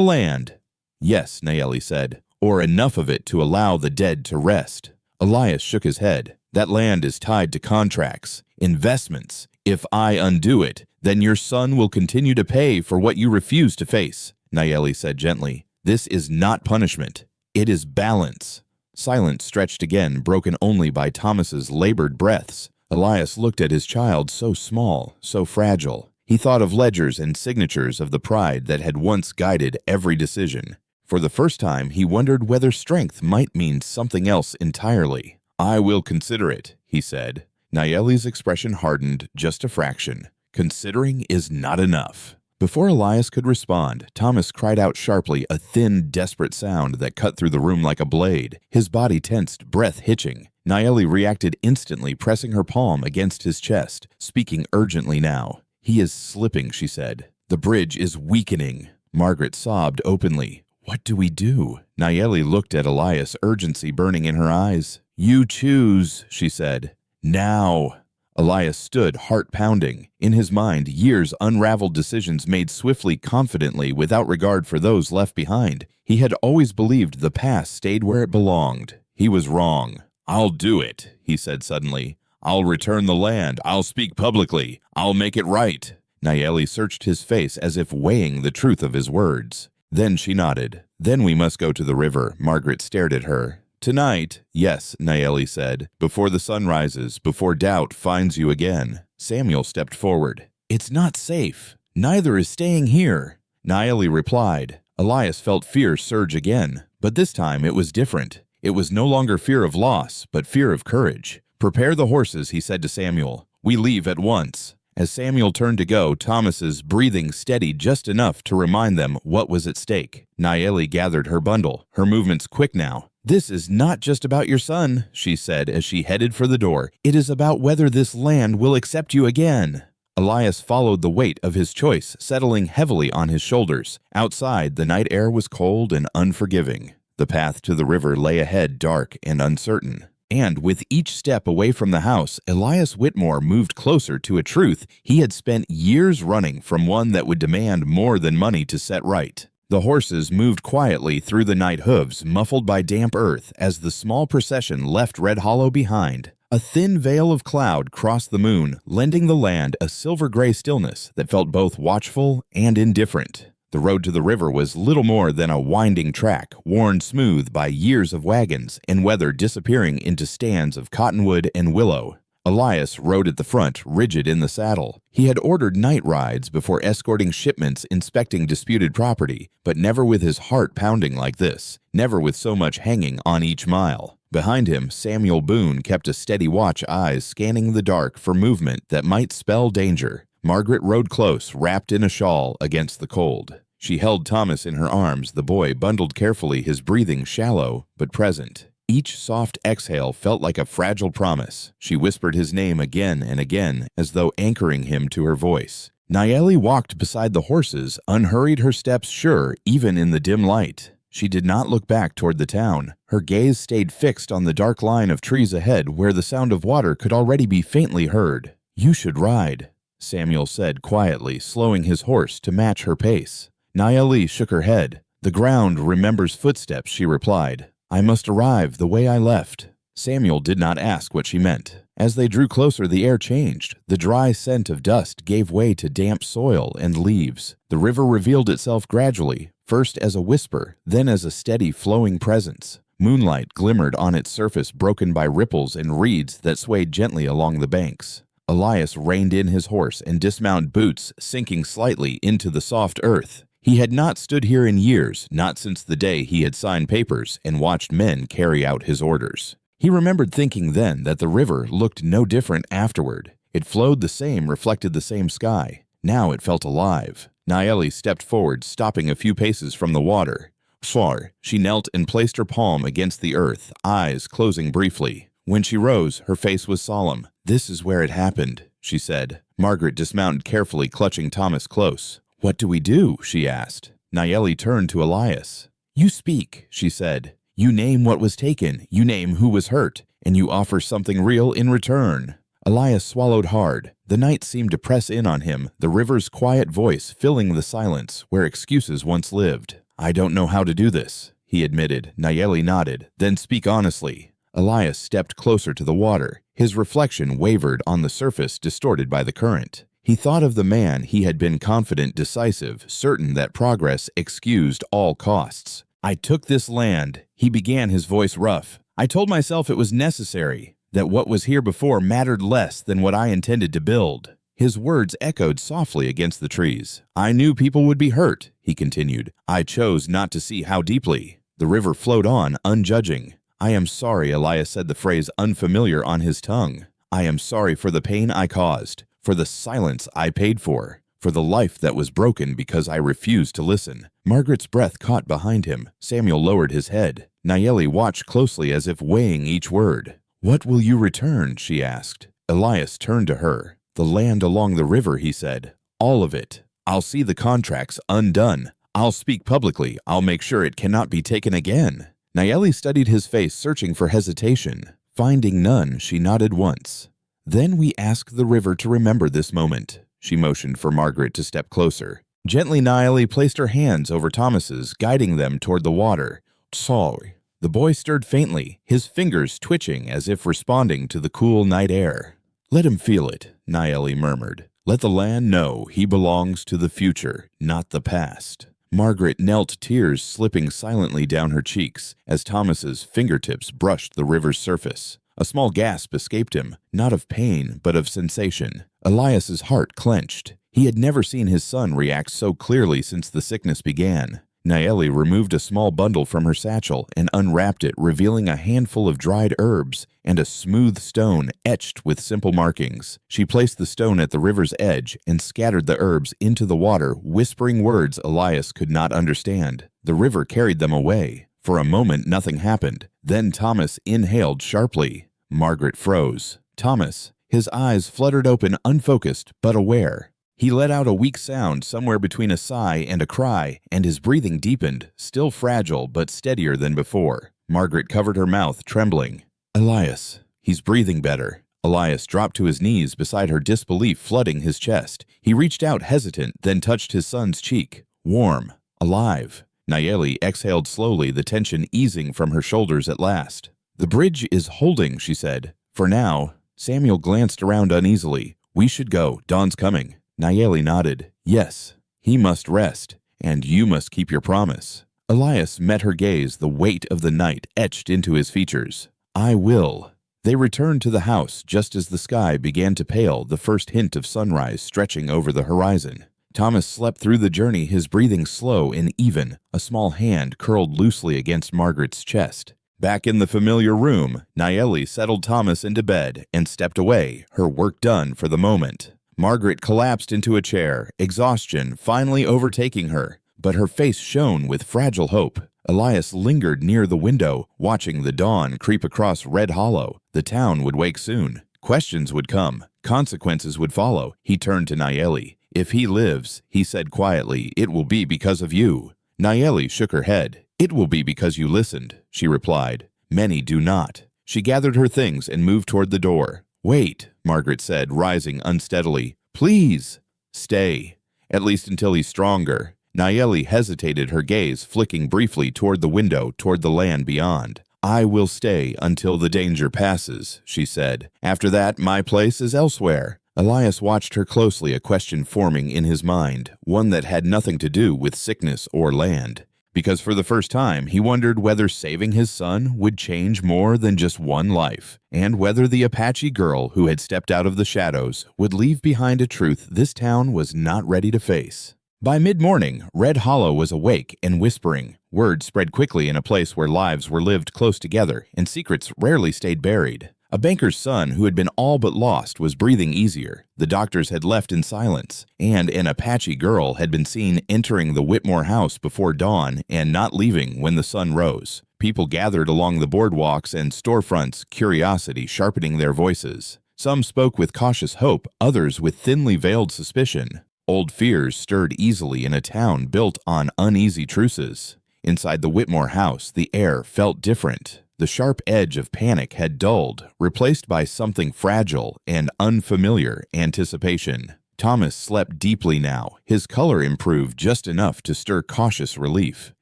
land." "Yes," Nayeli said, "or enough of it to allow the dead to rest." Elias shook his head. "That land is tied to contracts, investments. If I undo it, then your son will continue to pay for what you refuse to face," Nayeli said gently. "This is not punishment. It is balance." Silence stretched again, broken only by Thomas's labored breaths. Elias looked at his child, so small, so fragile. He thought of ledgers and signatures of the pride that had once guided every decision. For the first time, he wondered whether strength might mean something else entirely. "I will consider it," he said. Nayeli's expression hardened just a fraction. "Considering is not enough." Before Elias could respond, Thomas cried out sharply, a thin, desperate sound that cut through the room like a blade. His body tensed, breath hitching. Nayeli reacted instantly, pressing her palm against his chest, speaking urgently now. "He is slipping," she said. "The bridge is weakening." Margaret sobbed openly. "What do we do?" Nayeli looked at Elias, urgency burning in her eyes. "You choose," she said. "Now." Elias stood, heart pounding. In his mind, years' unraveled decisions made swiftly, confidently, without regard for those left behind. He had always believed the past stayed where it belonged. He was wrong. "I'll do it," he said suddenly. "I'll return the land. I'll speak publicly. I'll make it right." Nayeli searched his face as if weighing the truth of his words. Then she nodded. "Then we must go to the river." Margaret stared at her. "Tonight?" "Yes," Nayeli said. "Before the sun rises, before doubt finds you again." Samuel stepped forward. "It's not safe. Neither is staying here," Naeli replied. Elias felt fear surge again, but this time it was different. It was no longer fear of loss, but fear of courage. "Prepare the horses," he said to Samuel. "We leave at once." As Samuel turned to go, Thomas's breathing steadied just enough to remind them what was at stake. Naeli gathered her bundle, her movements quick now. "This is not just about your son," she said as she headed for the door. "It is about whether this land will accept you again." Elias followed the weight of his choice, settling heavily on his shoulders. Outside, the night air was cold and unforgiving. The path to the river lay ahead dark and uncertain. And with each step away from the house, Elias Whitmore moved closer to a truth he had spent years running from, one that would demand more than money to set right. The horses moved quietly through the night, hooves muffled by damp earth, as the small procession left Red Hollow behind. A thin veil of cloud crossed the moon, lending the land a silver-gray stillness that felt both watchful and indifferent. The road to the river was little more than a winding track, worn smooth by years of wagons and weather disappearing into stands of cottonwood and willow. Elias rode at the front, rigid in the saddle. He had ordered night rides before escorting shipments inspecting disputed property, but never with his heart pounding like this, never with so much hanging on each mile. Behind him, Samuel Boone kept a steady watch, eyes scanning the dark for movement that might spell danger. Margaret rode close, wrapped in a shawl against the cold. She held Thomas in her arms, the boy bundled carefully, his breathing shallow but present. Each soft exhale felt like a fragile promise. She whispered his name again and again, as though anchoring him to her voice. Naeli walked beside the horses, unhurried, her steps sure, even in the dim light. She did not look back toward the town. Her gaze stayed fixed on the dark line of trees ahead, where the sound of water could already be faintly heard. "You should ride," Samuel said quietly, slowing his horse to match her pace. Naeli shook her head. "The ground remembers footsteps," she replied. "I must arrive the way I left." Samuel did not ask what she meant. As they drew closer, the air changed. The dry scent of dust gave way to damp soil and leaves. The river revealed itself gradually, first as a whisper, then as a steady flowing presence. Moonlight glimmered on its surface, broken by ripples and reeds that swayed gently along the banks. Elias reined in his horse and dismounted, boots sinking slightly into the soft earth. He had not stood here in years, not since the day he had signed papers and watched men carry out his orders. He remembered thinking then that the river looked no different afterward. It flowed the same, reflected the same sky. Now it felt alive. Naeli stepped forward, stopping a few paces from the water. "Sorry." She knelt and placed her palm against the earth, eyes closing briefly. When she rose, her face was solemn. "This is where it happened," she said. Margaret dismounted carefully, clutching Thomas close. "What do we do?" she asked. Naeli turned to Elias. "You speak," she said. "You name what was taken, you name who was hurt, and you offer something real in return." Elias swallowed hard. The night seemed to press in on him, the river's quiet voice filling the silence where excuses once lived. "I don't know how to do this," he admitted. Naeli nodded. "Then speak honestly." Elias stepped closer to the water. His reflection wavered on the surface, distorted by the current. He thought of the man he had been, confident, decisive, certain that progress excused all costs. "I took this land," he began, his voice rough. "I told myself it was necessary, that what was here before mattered less than what I intended to build." His words echoed softly against the trees. "I knew people would be hurt," he continued. "I chose not to see how deeply." The river flowed on, unjudging. "I am sorry," Elias said, the phrase unfamiliar on his tongue. "I am sorry for the pain I caused, for the silence I paid for the life that was broken because I refused to listen." Margaret's breath caught behind him. Samuel lowered his head. Naeli watched closely, as if weighing each word. "What will you return?" she asked. Elias turned to her. "The land along the river," he said. "All of it. I'll see the contracts undone. I'll speak publicly. I'll make sure it cannot be taken again." Naeli studied his face, searching for hesitation. Finding none, she nodded once. "Then we ask the river to remember this moment." She motioned for Margaret to step closer. Gently, Naeli placed her hands over Thomas's, guiding them toward the water. "Sorry." The boy stirred faintly, his fingers twitching as if responding to the cool night air. "Let him feel it," Naeli murmured. "Let the land know he belongs to the future, not the past." Margaret knelt, tears slipping silently down her cheeks as Thomas's fingertips brushed the river's surface. A small gasp escaped him, not of pain, but of sensation. Elias's heart clenched. He had never seen his son react so clearly since the sickness began. Nayeli removed a small bundle from her satchel and unwrapped it, revealing a handful of dried herbs and a smooth stone etched with simple markings. She placed the stone at the river's edge and scattered the herbs into the water, whispering words Elias could not understand. The river carried them away. For a moment, nothing happened. Then Thomas inhaled sharply. Margaret froze. Thomas, his eyes fluttered open, unfocused but aware. He let out a weak sound somewhere between a sigh and a cry, and his breathing deepened, still fragile but steadier than before. Margaret covered her mouth, trembling. Elias, he's breathing better. Elias dropped to his knees beside her, disbelief flooding his chest. He reached out hesitant, then touched his son's cheek. Warm, alive. Nayeli exhaled slowly, the tension easing from her shoulders at last. The bridge is holding, she said. For now. Samuel glanced around uneasily. We should go. Dawn's coming. Nayeli nodded. Yes, he must rest, and you must keep your promise. Elias met her gaze, the weight of the night etched into his features. I will. They returned to the house just as the sky began to pale, the first hint of sunrise stretching over the horizon. Thomas slept through the journey, his breathing slow and even, a small hand curled loosely against Margaret's chest. Back in the familiar room, Nayeli settled Thomas into bed and stepped away, her work done for the moment. Margaret collapsed into a chair, exhaustion finally overtaking her, but her face shone with fragile hope. Elias lingered near the window, watching the dawn creep across Red Hollow. The town would wake soon. Questions would come. Consequences would follow. He turned to Nayeli. If he lives, he said quietly, it will be because of you. Nayeli shook her head. It will be because you listened, she replied. Many do not. She gathered her things and moved toward the door. Wait, Margaret said, rising unsteadily. Please. Stay. At least until he's stronger. Nayeli hesitated, her gaze flicking briefly toward the window, toward the land beyond. I will stay until the danger passes, she said. After that, my place is elsewhere. Elias watched her closely, a question forming in his mind, one that had nothing to do with sickness or land. Because for the first time, he wondered whether saving his son would change more than just one life, and whether the Apache girl who had stepped out of the shadows would leave behind a truth this town was not ready to face. By mid-morning, Red Hollow was awake and whispering. Word spread quickly in a place where lives were lived close together and secrets rarely stayed buried. A banker's son who had been all but lost was breathing easier. The doctors had left in silence, and an Apache girl had been seen entering the Whitmore house before dawn and not leaving when the sun rose. People gathered along the boardwalks and storefronts, curiosity sharpening their voices. Some spoke with cautious hope, others with thinly veiled suspicion. Old fears stirred easily in a town built on uneasy truces. Inside the Whitmore house, the air felt different. The sharp edge of panic had dulled, replaced by something fragile and unfamiliar anticipation. Thomas slept deeply now. His color improved just enough to stir cautious relief.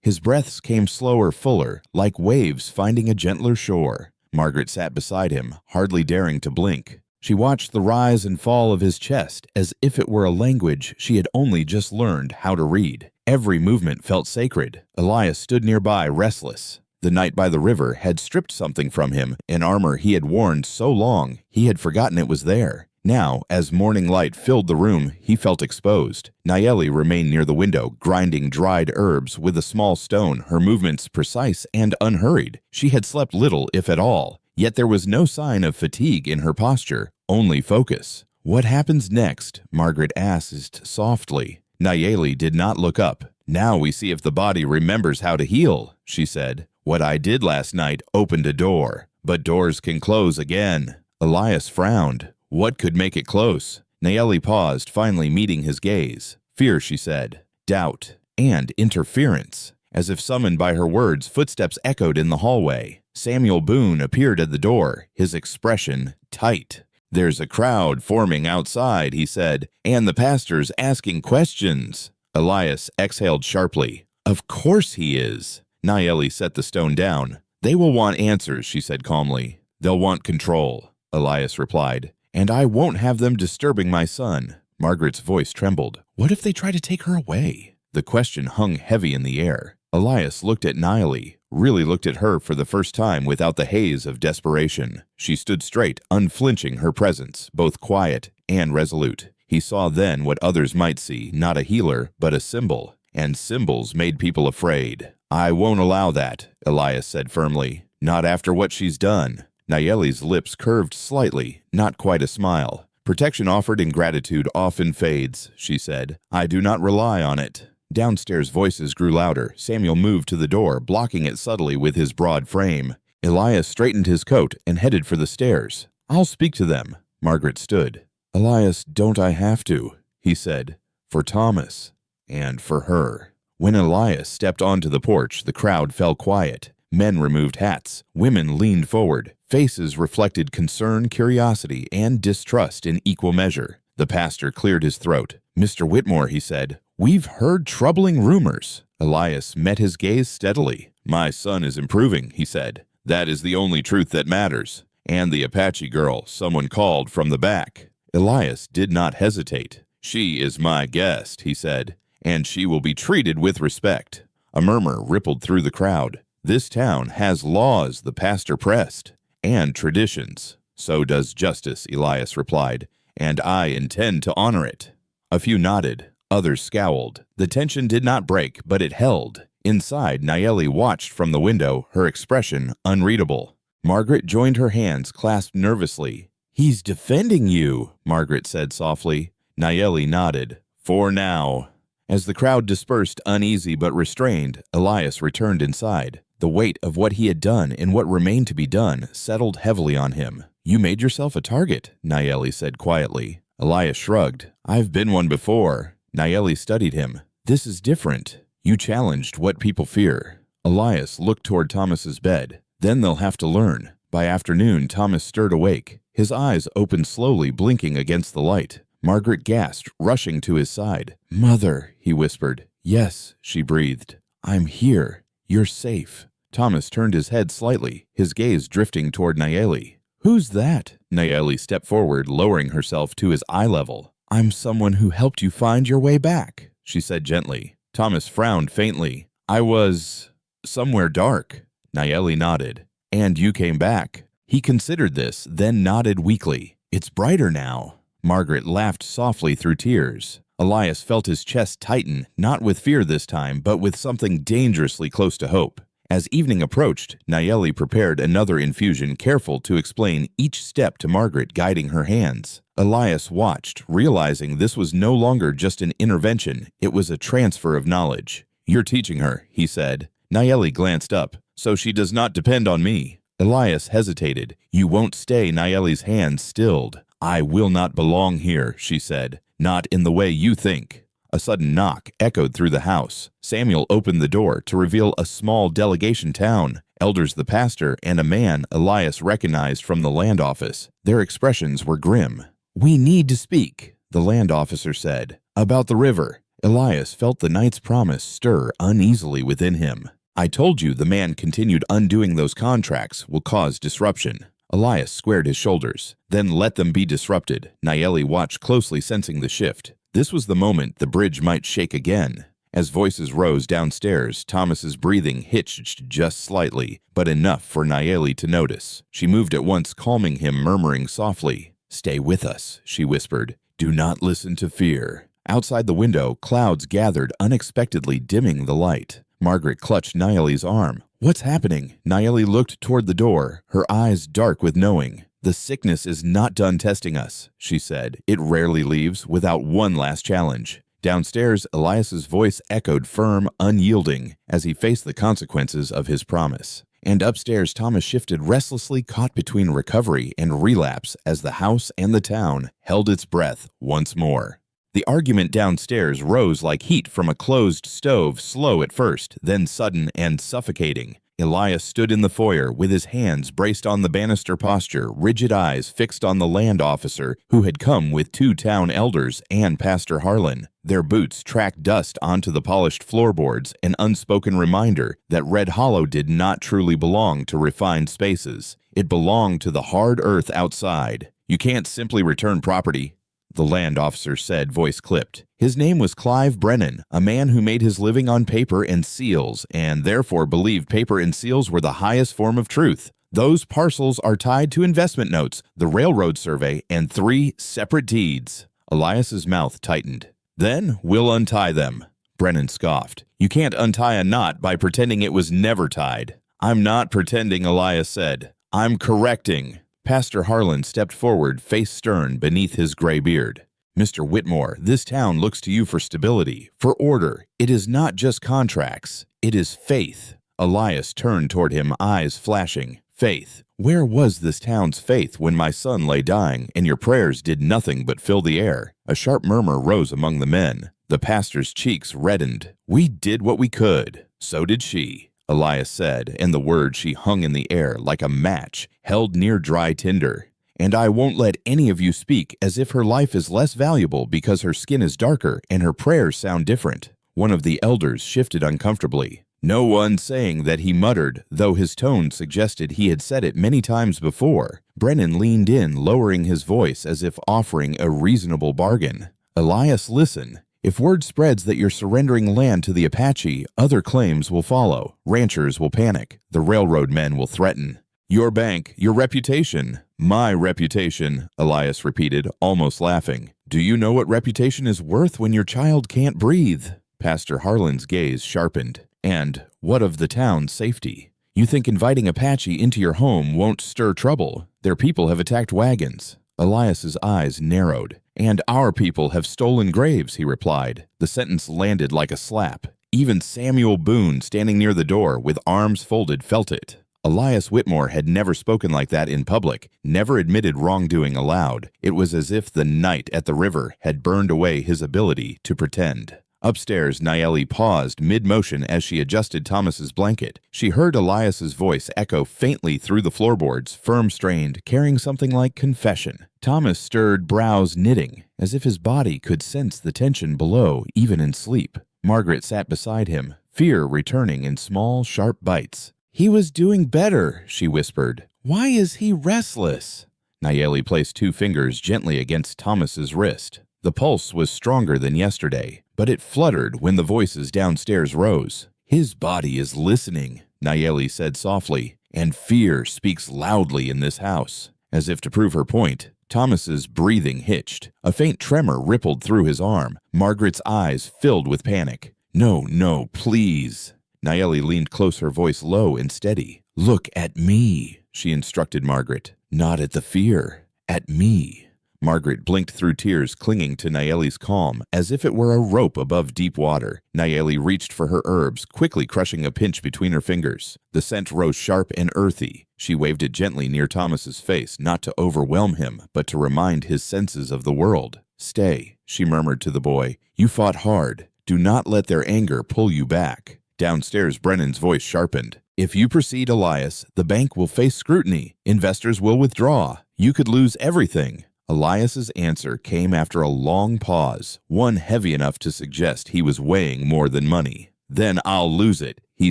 His breaths came slower, fuller, like waves finding a gentler shore. Margaret sat beside him, hardly daring to blink. She watched the rise and fall of his chest as if it were a language she had only just learned how to read. Every movement felt sacred. Elias stood nearby, restless. The night by the river had stripped something from him, an armor he had worn so long he had forgotten it was there. Now, as morning light filled the room, he felt exposed. Nayeli remained near the window, grinding dried herbs with a small stone, her movements precise and unhurried. She had slept little, if at all, yet there was no sign of fatigue in her posture, only focus. What happens next? Margaret asked softly. Nayeli did not look up. Now we see if the body remembers how to heal, she said. What I did last night opened a door, but doors can close again. Elias frowned. What could make it close? Nayeli paused, finally meeting his gaze. Fear, she said. Doubt. And interference. As if summoned by her words, footsteps echoed in the hallway. Samuel Boone appeared at the door, his expression tight. There's a crowd forming outside, he said, and the pastor's asking questions. Elias exhaled sharply. Of course he is. Nayeli set the stone down. They will want answers, she said calmly. They'll want control, Elias replied. And I won't have them disturbing my son. Margaret's voice trembled. What if they try to take her away? The question hung heavy in the air. Elias looked at Nayeli, really looked at her for the first time without the haze of desperation. She stood straight, unflinching, her presence, both quiet and resolute. He saw then what others might see, not a healer, but a symbol. And symbols made people afraid. "I won't allow that," Elias said firmly. "Not after what she's done." Nayeli's lips curved slightly, not quite a smile. "Protection offered in gratitude often fades," she said. "I do not rely on it." Downstairs voices grew louder. Samuel moved to the door, blocking it subtly with his broad frame. Elias straightened his coat and headed for the stairs. "I'll speak to them." Margaret stood. "Elias, don't I have to?" he said. "For Thomas. And for her." When Elias stepped onto the porch, the crowd fell quiet. Men removed hats. Women leaned forward. Faces reflected concern, curiosity, and distrust in equal measure. The pastor cleared his throat. "Mr. Whitmore," he said, "we've heard troubling rumors." Elias met his gaze steadily. "My son is improving," he said. "That is the only truth that matters." "And the Apache girl, someone called from the back." Elias did not hesitate. "She is my guest," he said, "and she will be treated with respect." A murmur rippled through the crowd. "This town has laws," the pastor pressed, "and traditions." "So does justice," Elias replied, "and I intend to honor it." A few nodded. Others scowled. The tension did not break, but it held. Inside, Nayeli watched from the window, her expression unreadable. Margaret joined her hands, clasped nervously. "He's defending you," Margaret said softly. Nayeli nodded. "For now." As the crowd dispersed, uneasy but restrained, Elias returned inside. The weight of what he had done and what remained to be done settled heavily on him. "You made yourself a target," Nayeli said quietly. Elias shrugged. "I've been one before." Nayeli studied him. "This is different. You challenged what people fear." Elias looked toward Thomas's bed. "Then they'll have to learn." By afternoon, Thomas stirred awake. His eyes opened slowly, blinking against the light. Margaret gasped, rushing to his side. "Mother," he whispered. "Yes," she breathed. "I'm here. You're safe." Thomas turned his head slightly, his gaze drifting toward Nayeli. "Who's that?" Nayeli stepped forward, lowering herself to his eye level. "I'm someone who helped you find your way back," she said gently. Thomas frowned faintly. "I was somewhere dark." Nayeli nodded. "And you came back." He considered this, then nodded weakly. "It's brighter now." Margaret laughed softly through tears. Elias felt his chest tighten, not with fear this time, but with something dangerously close to hope. As evening approached, Nayeli prepared another infusion, careful to explain each step to Margaret, guiding her hands. Elias watched, realizing this was no longer just an intervention, it was a transfer of knowledge. "You're teaching her," he said. Nayeli glanced up. "So she does not depend on me." Elias hesitated. "You won't stay." Nayeli's hands stilled. "I will not belong here," she said. "Not in the way you think." A sudden knock echoed through the house. Samuel opened the door to reveal a small delegation town. Elders, the pastor, and a man Elias recognized from the land office. Their expressions were grim. "We need to speak," the land officer said. "About the river." Elias felt the knight's promise stir uneasily within him. "I told you," the man continued, "undoing those contracts will cause disruption." Elias squared his shoulders. "Then let them be disrupted." Nayeli watched closely, sensing the shift. This was the moment the bridge might shake again. As voices rose downstairs, Thomas's breathing hitched just slightly, but enough for Nayeli to notice. She moved at once, calming him, murmuring softly. "Stay with us," she whispered. "Do not listen to fear." Outside the window, clouds gathered, unexpectedly dimming the light. Margaret clutched Nayeli's arm. "What's happening?" Nayeli looked toward the door, her eyes dark with knowing. "The sickness is not done testing us," she said. "It rarely leaves without one last challenge." Downstairs, Elias's voice echoed firm, unyielding, as he faced the consequences of his promise. And upstairs, Thomas shifted restlessly, caught between recovery and relapse as the house and the town held its breath once more. The argument downstairs rose like heat from a closed stove, slow at first, then sudden and suffocating. Elias stood in the foyer with his hands braced on the banister posture, rigid eyes fixed on the land officer who had come with 2 town elders and Pastor Harlan. Their boots tracked dust onto the polished floorboards, an unspoken reminder that Red Hollow did not truly belong to refined spaces. It belonged to the hard earth outside. "You can't simply return property," the land officer said, voice clipped. His name was Clive Brennan, a man who made his living on paper and seals, and therefore believed paper and seals were the highest form of truth. "Those parcels are tied to investment notes, the railroad survey, and 3 separate deeds." Elias's mouth tightened. Then we'll untie them. Brennan scoffed. You can't untie a knot by pretending it was never tied. I'm not pretending, Elias said. I'm correcting. Pastor Harlan stepped forward, face stern beneath his gray beard. Mr. Whitmore, this town looks to you for stability, for order. It is not just contracts. It is faith. Elias turned toward him, eyes flashing. Faith. Where was this town's faith when my son lay dying and your prayers did nothing but fill the air? A sharp murmur rose among the men. The pastor's cheeks reddened. We did what we could. So did she, Elias said, and the word she hung in the air like a match held near dry tinder. And I won't let any of you speak as if her life is less valuable because her skin is darker and her prayers sound different. One of the elders shifted uncomfortably. No one saying that, he muttered, though his tone suggested he had said it many times before. Brennan leaned in, lowering his voice as if offering a reasonable bargain. Elias, listen. If word spreads that you're surrendering land to the Apache, other claims will follow. Ranchers will panic. The railroad men will threaten. Your bank, your reputation. My reputation, Elias repeated, almost laughing. Do you know what reputation is worth when your child can't breathe? Pastor Harlan's gaze sharpened. And what of the town's safety? You think inviting Apache into your home won't stir trouble? Their people have attacked wagons. Elias's eyes narrowed. And our people have stolen graves, he replied. The sentence landed like a slap. Even Samuel Boone, standing near the door with arms folded, felt it. Elias Whitmore had never spoken like that in public, never admitted wrongdoing aloud. It was as if the night at the river had burned away his ability to pretend. Upstairs, Nayeli paused mid-motion as she adjusted Thomas's blanket. She heard Elias's voice echo faintly through the floorboards, firm-strained, carrying something like confession. Thomas stirred, brows knitting, as if his body could sense the tension below, even in sleep. Margaret sat beside him, fear returning in small, sharp bites. He was doing better, she whispered. Why is he restless? Nayeli placed 2 fingers gently against Thomas's wrist. The pulse was stronger than yesterday, but it fluttered when the voices downstairs rose. His body is listening, Nayeli said softly, and fear speaks loudly in this house. As if to prove her point, Thomas's breathing hitched. A faint tremor rippled through his arm. Margaret's eyes filled with panic. No, please. Nayeli leaned close, her voice low and steady. Look at me, she instructed Margaret. Not at the fear, at me. Margaret blinked through tears, clinging to Nayeli's calm, as if it were a rope above deep water. Nayeli reached for her herbs, quickly crushing a pinch between her fingers. The scent rose sharp and earthy. She waved it gently near Thomas's face, not to overwhelm him, but to remind his senses of the world. Stay, she murmured to the boy. You fought hard. Do not let their anger pull you back. Downstairs, Brennan's voice sharpened. If you proceed, Elias, the bank will face scrutiny. Investors will withdraw. You could lose everything. Elias's answer came after a long pause, one heavy enough to suggest he was weighing more than money. Then I'll lose it, he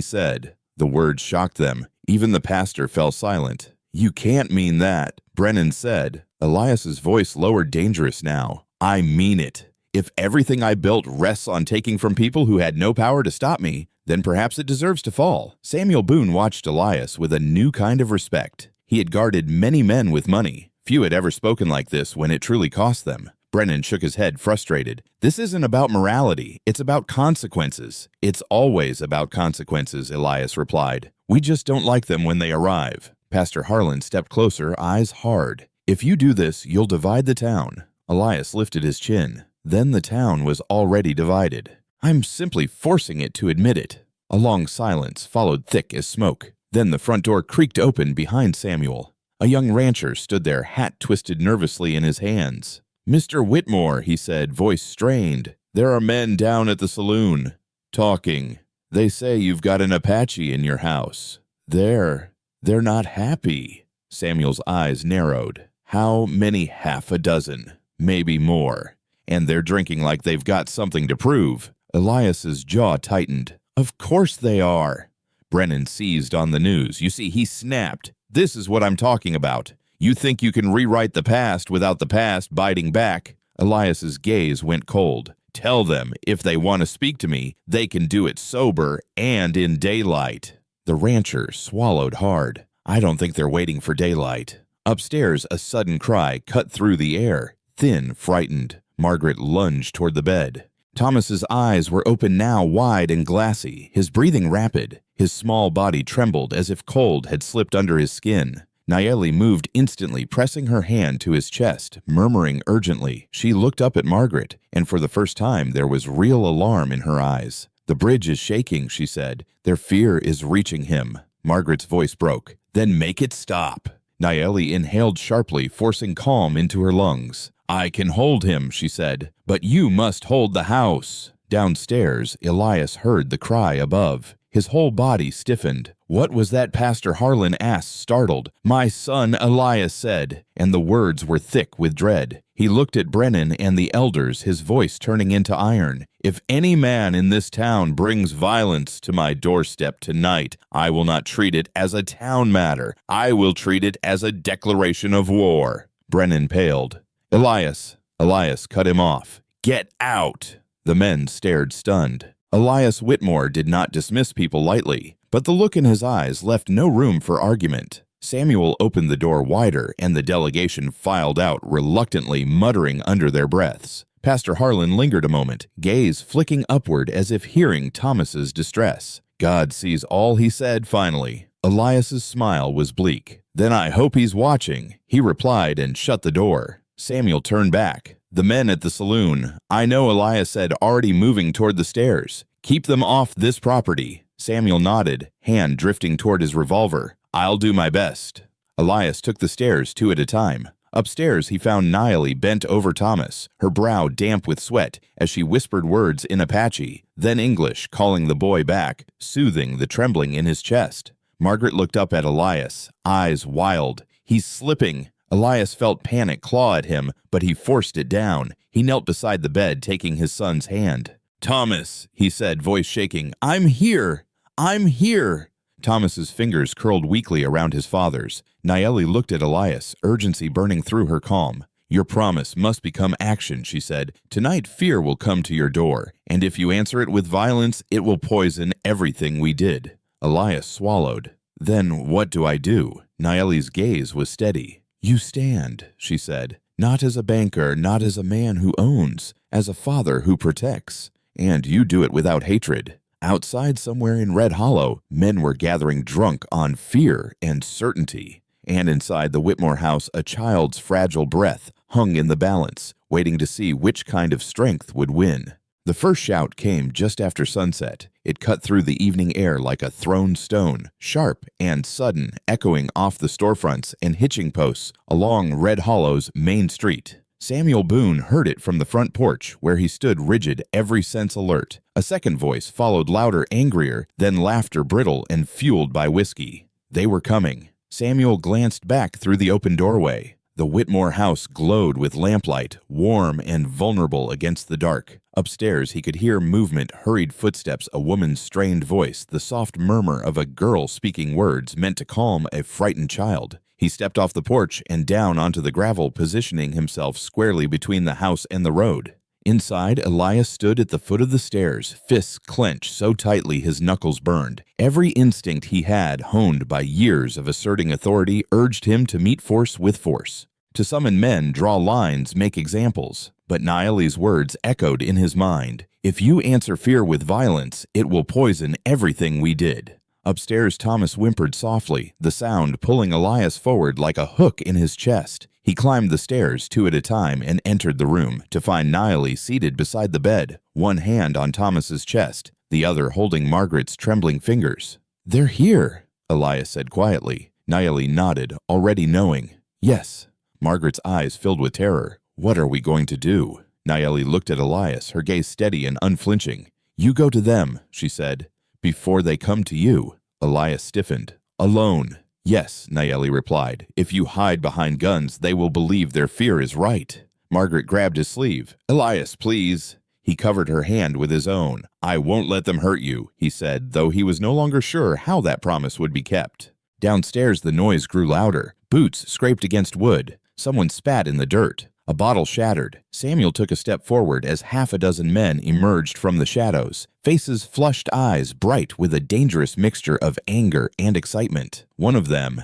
said. The words shocked them. Even the pastor fell silent. You can't mean that, Brennan said. Elias's voice lowered, dangerous now. I mean it. If everything I built rests on taking from people who had no power to stop me, then perhaps it deserves to fall. Samuel Boone watched Elias with a new kind of respect. He had guarded many men with money. Few had ever spoken like this when it truly cost them. Brennan shook his head, frustrated. This isn't about morality. It's about consequences. It's always about consequences, Elias replied. We just don't like them when they arrive. Pastor Harlan stepped closer, eyes hard. If you do this, you'll divide the town. Elias lifted his chin. Then the town was already divided. I'm simply forcing it to admit it. A long silence followed, thick as smoke. Then the front door creaked open behind Samuel. A young rancher stood there, hat twisted nervously in his hands. Mr. Whitmore, he said, voice strained. There are men down at the saloon, talking. They say you've got an Apache in your house. They're not happy. Samuel's eyes narrowed. How many? Half a dozen, maybe more. And they're drinking like they've got something to prove. Elias's jaw tightened. Of course they are. Brennan seized on the news. You see, he snapped. This is what I'm talking about. You think you can rewrite the past without the past biting back? Elias's gaze went cold. Tell them, if they want to speak to me, they can do it sober and in daylight. The rancher swallowed hard. I don't think they're waiting for daylight. Upstairs, a sudden cry cut through the air, thin, frightened. Margaret lunged toward the bed. Thomas's eyes were open now, wide and glassy, his breathing rapid. His small body trembled as if cold had slipped under his skin. Nayeli moved instantly, pressing her hand to his chest, murmuring urgently. She looked up at Margaret, and for the first time there was real alarm in her eyes. "The bridge is shaking," she said. "Their fear is reaching him." Margaret's voice broke. "Then make it stop." Nayeli inhaled sharply, forcing calm into her lungs. "I can hold him," she said, "but you must hold the house." Downstairs, Elias heard the cry above. His whole body stiffened. "What was that?" Pastor Harlan asked, startled. "My son," Elias said, and the words were thick with dread. He looked at Brennan and the elders, his voice turning into iron. "If any man in this town brings violence to my doorstep tonight, I will not treat it as a town matter. I will treat it as a declaration of war." Brennan paled. Elias cut him off. "Get out!" The men stared stunned. Elias Whitmore did not dismiss people lightly, but the look in his eyes left no room for argument. Samuel opened the door wider, and the delegation filed out reluctantly, muttering under their breaths. Pastor Harlan lingered a moment, gaze flicking upward as if hearing Thomas's distress. "God sees all," he said finally. Elias's smile was bleak. "Then I hope he's watching," he replied and shut the door. Samuel turned back. "The men at the saloon, I know," Elias said, already moving toward the stairs. "Keep them off this property." Samuel nodded, hand drifting toward his revolver. "I'll do my best." Elias took the stairs 2 at a time. Upstairs, he found Nayeli bent over Thomas, her brow damp with sweat, as she whispered words in Apache, then English, calling the boy back, soothing the trembling in his chest. Margaret looked up at Elias, eyes wild. "He's slipping." Elias felt panic claw at him, but he forced it down. He knelt beside the bed, taking his son's hand. "Thomas," he said, voice shaking, "I'm here! I'm here!" Thomas's fingers curled weakly around his father's. Nayeli looked at Elias, urgency burning through her calm. "Your promise must become action," she said. "Tonight fear will come to your door, and if you answer it with violence, it will poison everything we did." Elias swallowed. "Then what do I do?" Nayeli's gaze was steady. "You stand," she said, "not as a banker, not as a man who owns, as a father who protects. And you do it without hatred." Outside, somewhere in Red Hollow, men were gathering drunk on fear and certainty. And inside the Whitmore house, a child's fragile breath hung in the balance, waiting to see which kind of strength would win. The first shout came just after sunset. It cut through the evening air like a thrown stone, sharp and sudden, echoing off the storefronts and hitching posts along Red Hollow's main street. Samuel Boone heard it from the front porch, where he stood rigid, every sense alert. A second voice followed, louder, angrier, then laughter brittle and fueled by whiskey. They were coming. Samuel glanced back through the open doorway. The Whitmore house glowed with lamplight, warm and vulnerable against the dark. Upstairs, he could hear movement, hurried footsteps, a woman's strained voice, the soft murmur of a girl speaking words meant to calm a frightened child. He stepped off the porch and down onto the gravel, positioning himself squarely between the house and the road. Inside, Elias stood at the foot of the stairs, fists clenched so tightly his knuckles burned. Every instinct he had, honed by years of asserting authority, urged him to meet force with force. To summon men, draw lines, make examples. But Nayeli's words echoed in his mind. "If you answer fear with violence, it will poison everything we did." Upstairs, Thomas whimpered softly, the sound pulling Elias forward like a hook in his chest. He climbed the stairs 2 at a time and entered the room, to find Nayeli seated beside the bed, one hand on Thomas's chest, the other holding Margaret's trembling fingers. "They're here," Elias said quietly. Nayeli nodded, already knowing. "Yes." Margaret's eyes filled with terror. "What are we going to do?" Nayeli looked at Elias, her gaze steady and unflinching. "You go to them," she said, "before they come to you." Elias stiffened. "Alone." "Yes," Nayeli replied. "If you hide behind guns, they will believe their fear is right." Margaret grabbed his sleeve. "Elias, please." He covered her hand with his own. "I won't let them hurt you," he said, though he was no longer sure how that promise would be kept. Downstairs, the noise grew louder. Boots scraped against wood. Someone spat in the dirt. A bottle shattered. Samuel took a step forward as 6 men emerged from the shadows, faces flushed, eyes bright with a dangerous mixture of anger and excitement. One of them,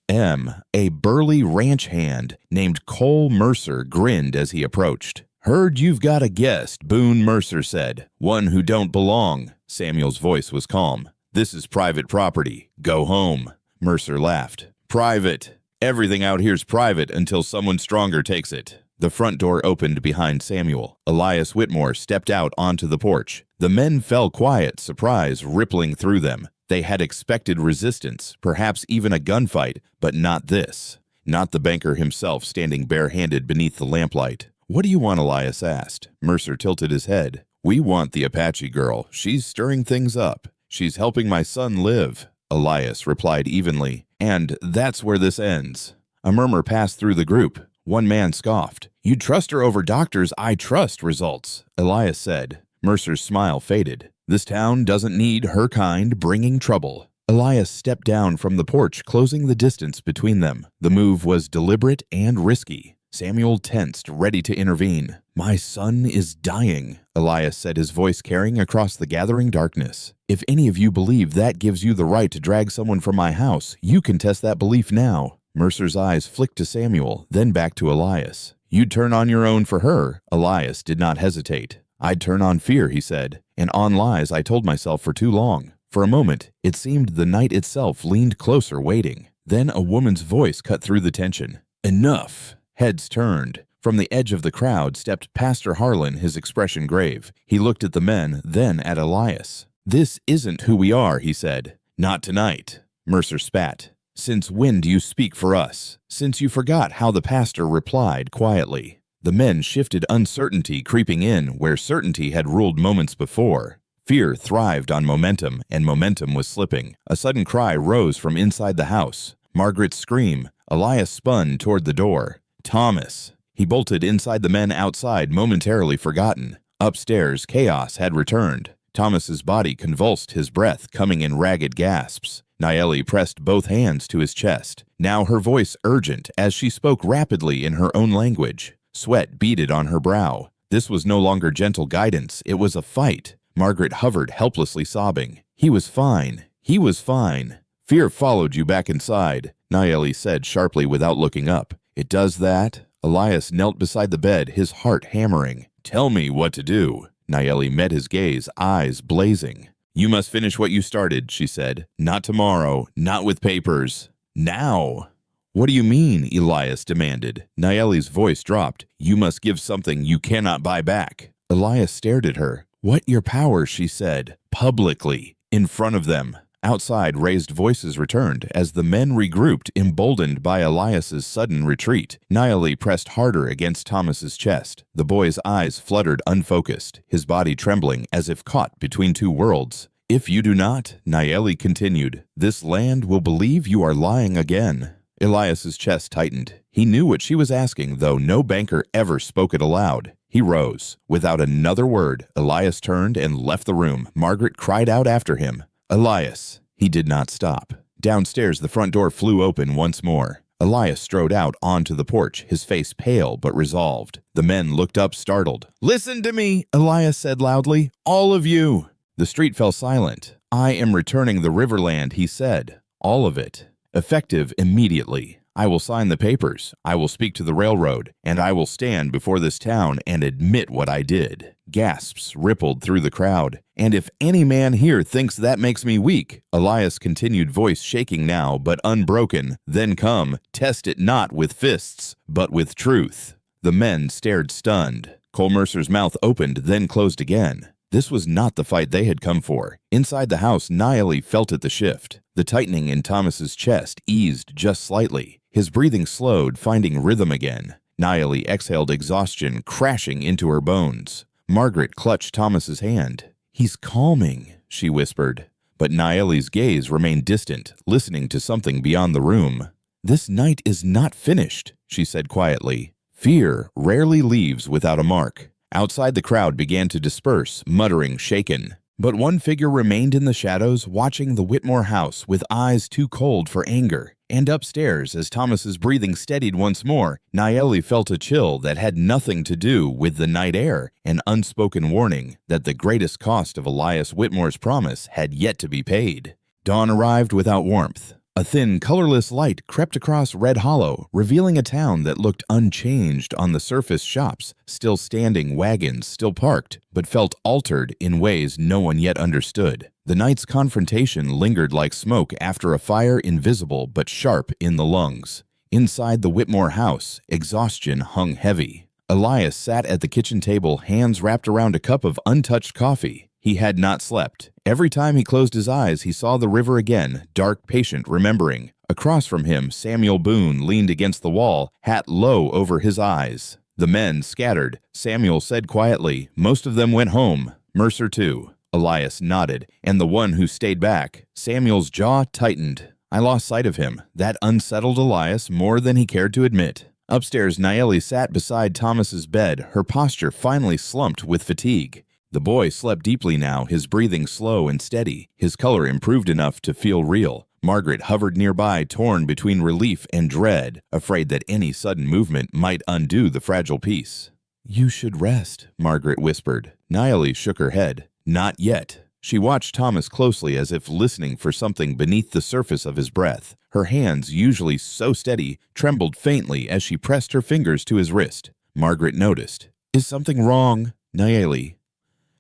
a burly ranch hand named Cole Mercer, grinned as he approached. "Heard you've got a guest," Boone Mercer said. "One who don't belong." Samuel's voice was calm. "This is private property. Go home." Mercer laughed. "Private. Everything out here's private until someone stronger takes it." The front door opened behind Samuel. Elias Whitmore stepped out onto the porch. The men fell quiet, surprise rippling through them. They had expected resistance, perhaps even a gunfight, but not this. Not the banker himself standing barehanded beneath the lamplight. "What do you want?" Elias asked. Mercer tilted his head. "We want the Apache girl. She's stirring things up. She's helping my son live." Elias replied evenly. "And that's where this ends." A murmur passed through the group. One man scoffed. "You'd trust her over doctors I trust results," Elias said. Mercer's smile faded. "This town doesn't need her kind bringing trouble." Elias stepped down from the porch, closing the distance between them. The move was deliberate and risky. Samuel tensed, ready to intervene. "My son is dying," Elias said, his voice carrying across the gathering darkness. "If any of you believe that gives you the right to drag someone from my house, you can test that belief now." Mercer's eyes flicked to Samuel, then back to Elias. "You'd turn on your own for her." Elias did not hesitate. "I'd turn on fear," he said, "and on lies I told myself for too long." For a moment, it seemed the night itself leaned closer, waiting. Then a woman's voice cut through the tension. "Enough!" Heads turned. From the edge of the crowd stepped Pastor Harlan, his expression grave. He looked at the men, then at Elias. "This isn't who we are," he said. "Not tonight." Mercer spat. "Since when do you speak for us?" "Since you forgot how the pastor replied quietly." The men shifted, uncertainty creeping in where certainty had ruled moments before. Fear thrived on momentum, and momentum was slipping. A sudden cry rose from inside the house. Margaret's scream. Elias spun toward the door. "Thomas!" He bolted inside the men outside, momentarily forgotten. Upstairs, chaos had returned. Thomas's body convulsed, his breath coming in ragged gasps. Nayeli pressed both hands to his chest, now her voice urgent as she spoke rapidly in her own language. Sweat beaded on her brow. This was no longer gentle guidance, it was a fight. Margaret hovered, helplessly sobbing. "He was fine. He was fine." "Fear followed you back inside," Nayeli said sharply without looking up. "It does that?" Elias knelt beside the bed, his heart hammering. "Tell me what to do." Nayeli met his gaze, eyes blazing. "You must finish what you started," she said. "Not tomorrow, not with papers. Now." "What do you mean?" Elias demanded. Nayeli's voice dropped. "You must give something you cannot buy back." Elias stared at her. "What your power," she said, publicly, in front of them. Outside, raised voices returned as the men regrouped, emboldened by Elias's sudden retreat. Nayeli pressed harder against Thomas's chest. The boy's eyes fluttered unfocused, his body trembling as if caught between two worlds. "If you do not," Nayeli continued, "this land will believe you are lying again." Elias's chest tightened. He knew what she was asking, though no banker ever spoke it aloud. He rose. Without another word, Elias turned and left the room. Margaret cried out after him. "Elias." He did not stop. Downstairs, the front door flew open once more. Elias strode out onto the porch, his face pale but resolved. The men looked up, startled. "Listen to me," Elias said loudly. "All of you." The street fell silent. "I am returning the Riverland," he said. "All of it. Effective immediately. I will sign the papers. I will speak to the railroad. And I will stand before this town and admit what I did." Gasps rippled through the crowd. "And if any man here thinks that makes me weak," Elias continued, voice shaking now, but unbroken, "then come, test it not with fists, but with truth." The men stared stunned. Cole Mercer's mouth opened, then closed again. This was not the fight they had come for. Inside the house, Nayeli felt it the shift. The tightening in Thomas's chest eased just slightly. His breathing slowed, finding rhythm again. Nayeli exhaled exhaustion, crashing into her bones. Margaret clutched Thomas's hand. "He's calming," she whispered. But Nayeli's gaze remained distant, listening to something beyond the room. "This night is not finished," she said quietly. Fear rarely leaves without a mark. Outside, the crowd began to disperse, muttering, shaken. But one figure remained in the shadows, watching the Whitmore house with eyes too cold for anger. And upstairs, as Thomas's breathing steadied once more, Nayeli felt a chill that had nothing to do with the night air, an unspoken warning that the greatest cost of Elias Whitmore's promise had yet to be paid. Dawn arrived without warmth. A thin, colorless light crept across Red Hollow, revealing a town that looked unchanged on the surface. Shops, still standing, wagons, still parked, but felt altered in ways no one yet understood. The night's confrontation lingered like smoke after a fire, invisible but sharp in the lungs. Inside the Whitmore house, exhaustion hung heavy. Elias sat at the kitchen table, hands wrapped around a cup of untouched coffee. He had not slept. Every time he closed his eyes, he saw the river again, dark, patient, remembering. Across from him, Samuel Boone leaned against the wall, hat low over his eyes. The men scattered. Samuel said quietly, "Most of them went home. Mercer too." Elias nodded, and the one who stayed back. Samuel's jaw tightened. I lost sight of him. That unsettled Elias more than he cared to admit. Upstairs, Nayeli sat beside Thomas's bed, her posture finally slumped with fatigue. The boy slept deeply now, his breathing slow and steady, his color improved enough to feel real. Margaret hovered nearby, torn between relief and dread, afraid that any sudden movement might undo the fragile peace. "You should rest," Margaret whispered. Nayeli shook her head. "Not yet." She watched Thomas closely, as if listening for something beneath the surface of his breath. Her hands, usually so steady, trembled faintly as she pressed her fingers to his wrist. Margaret noticed. "Is something wrong?" Nayeli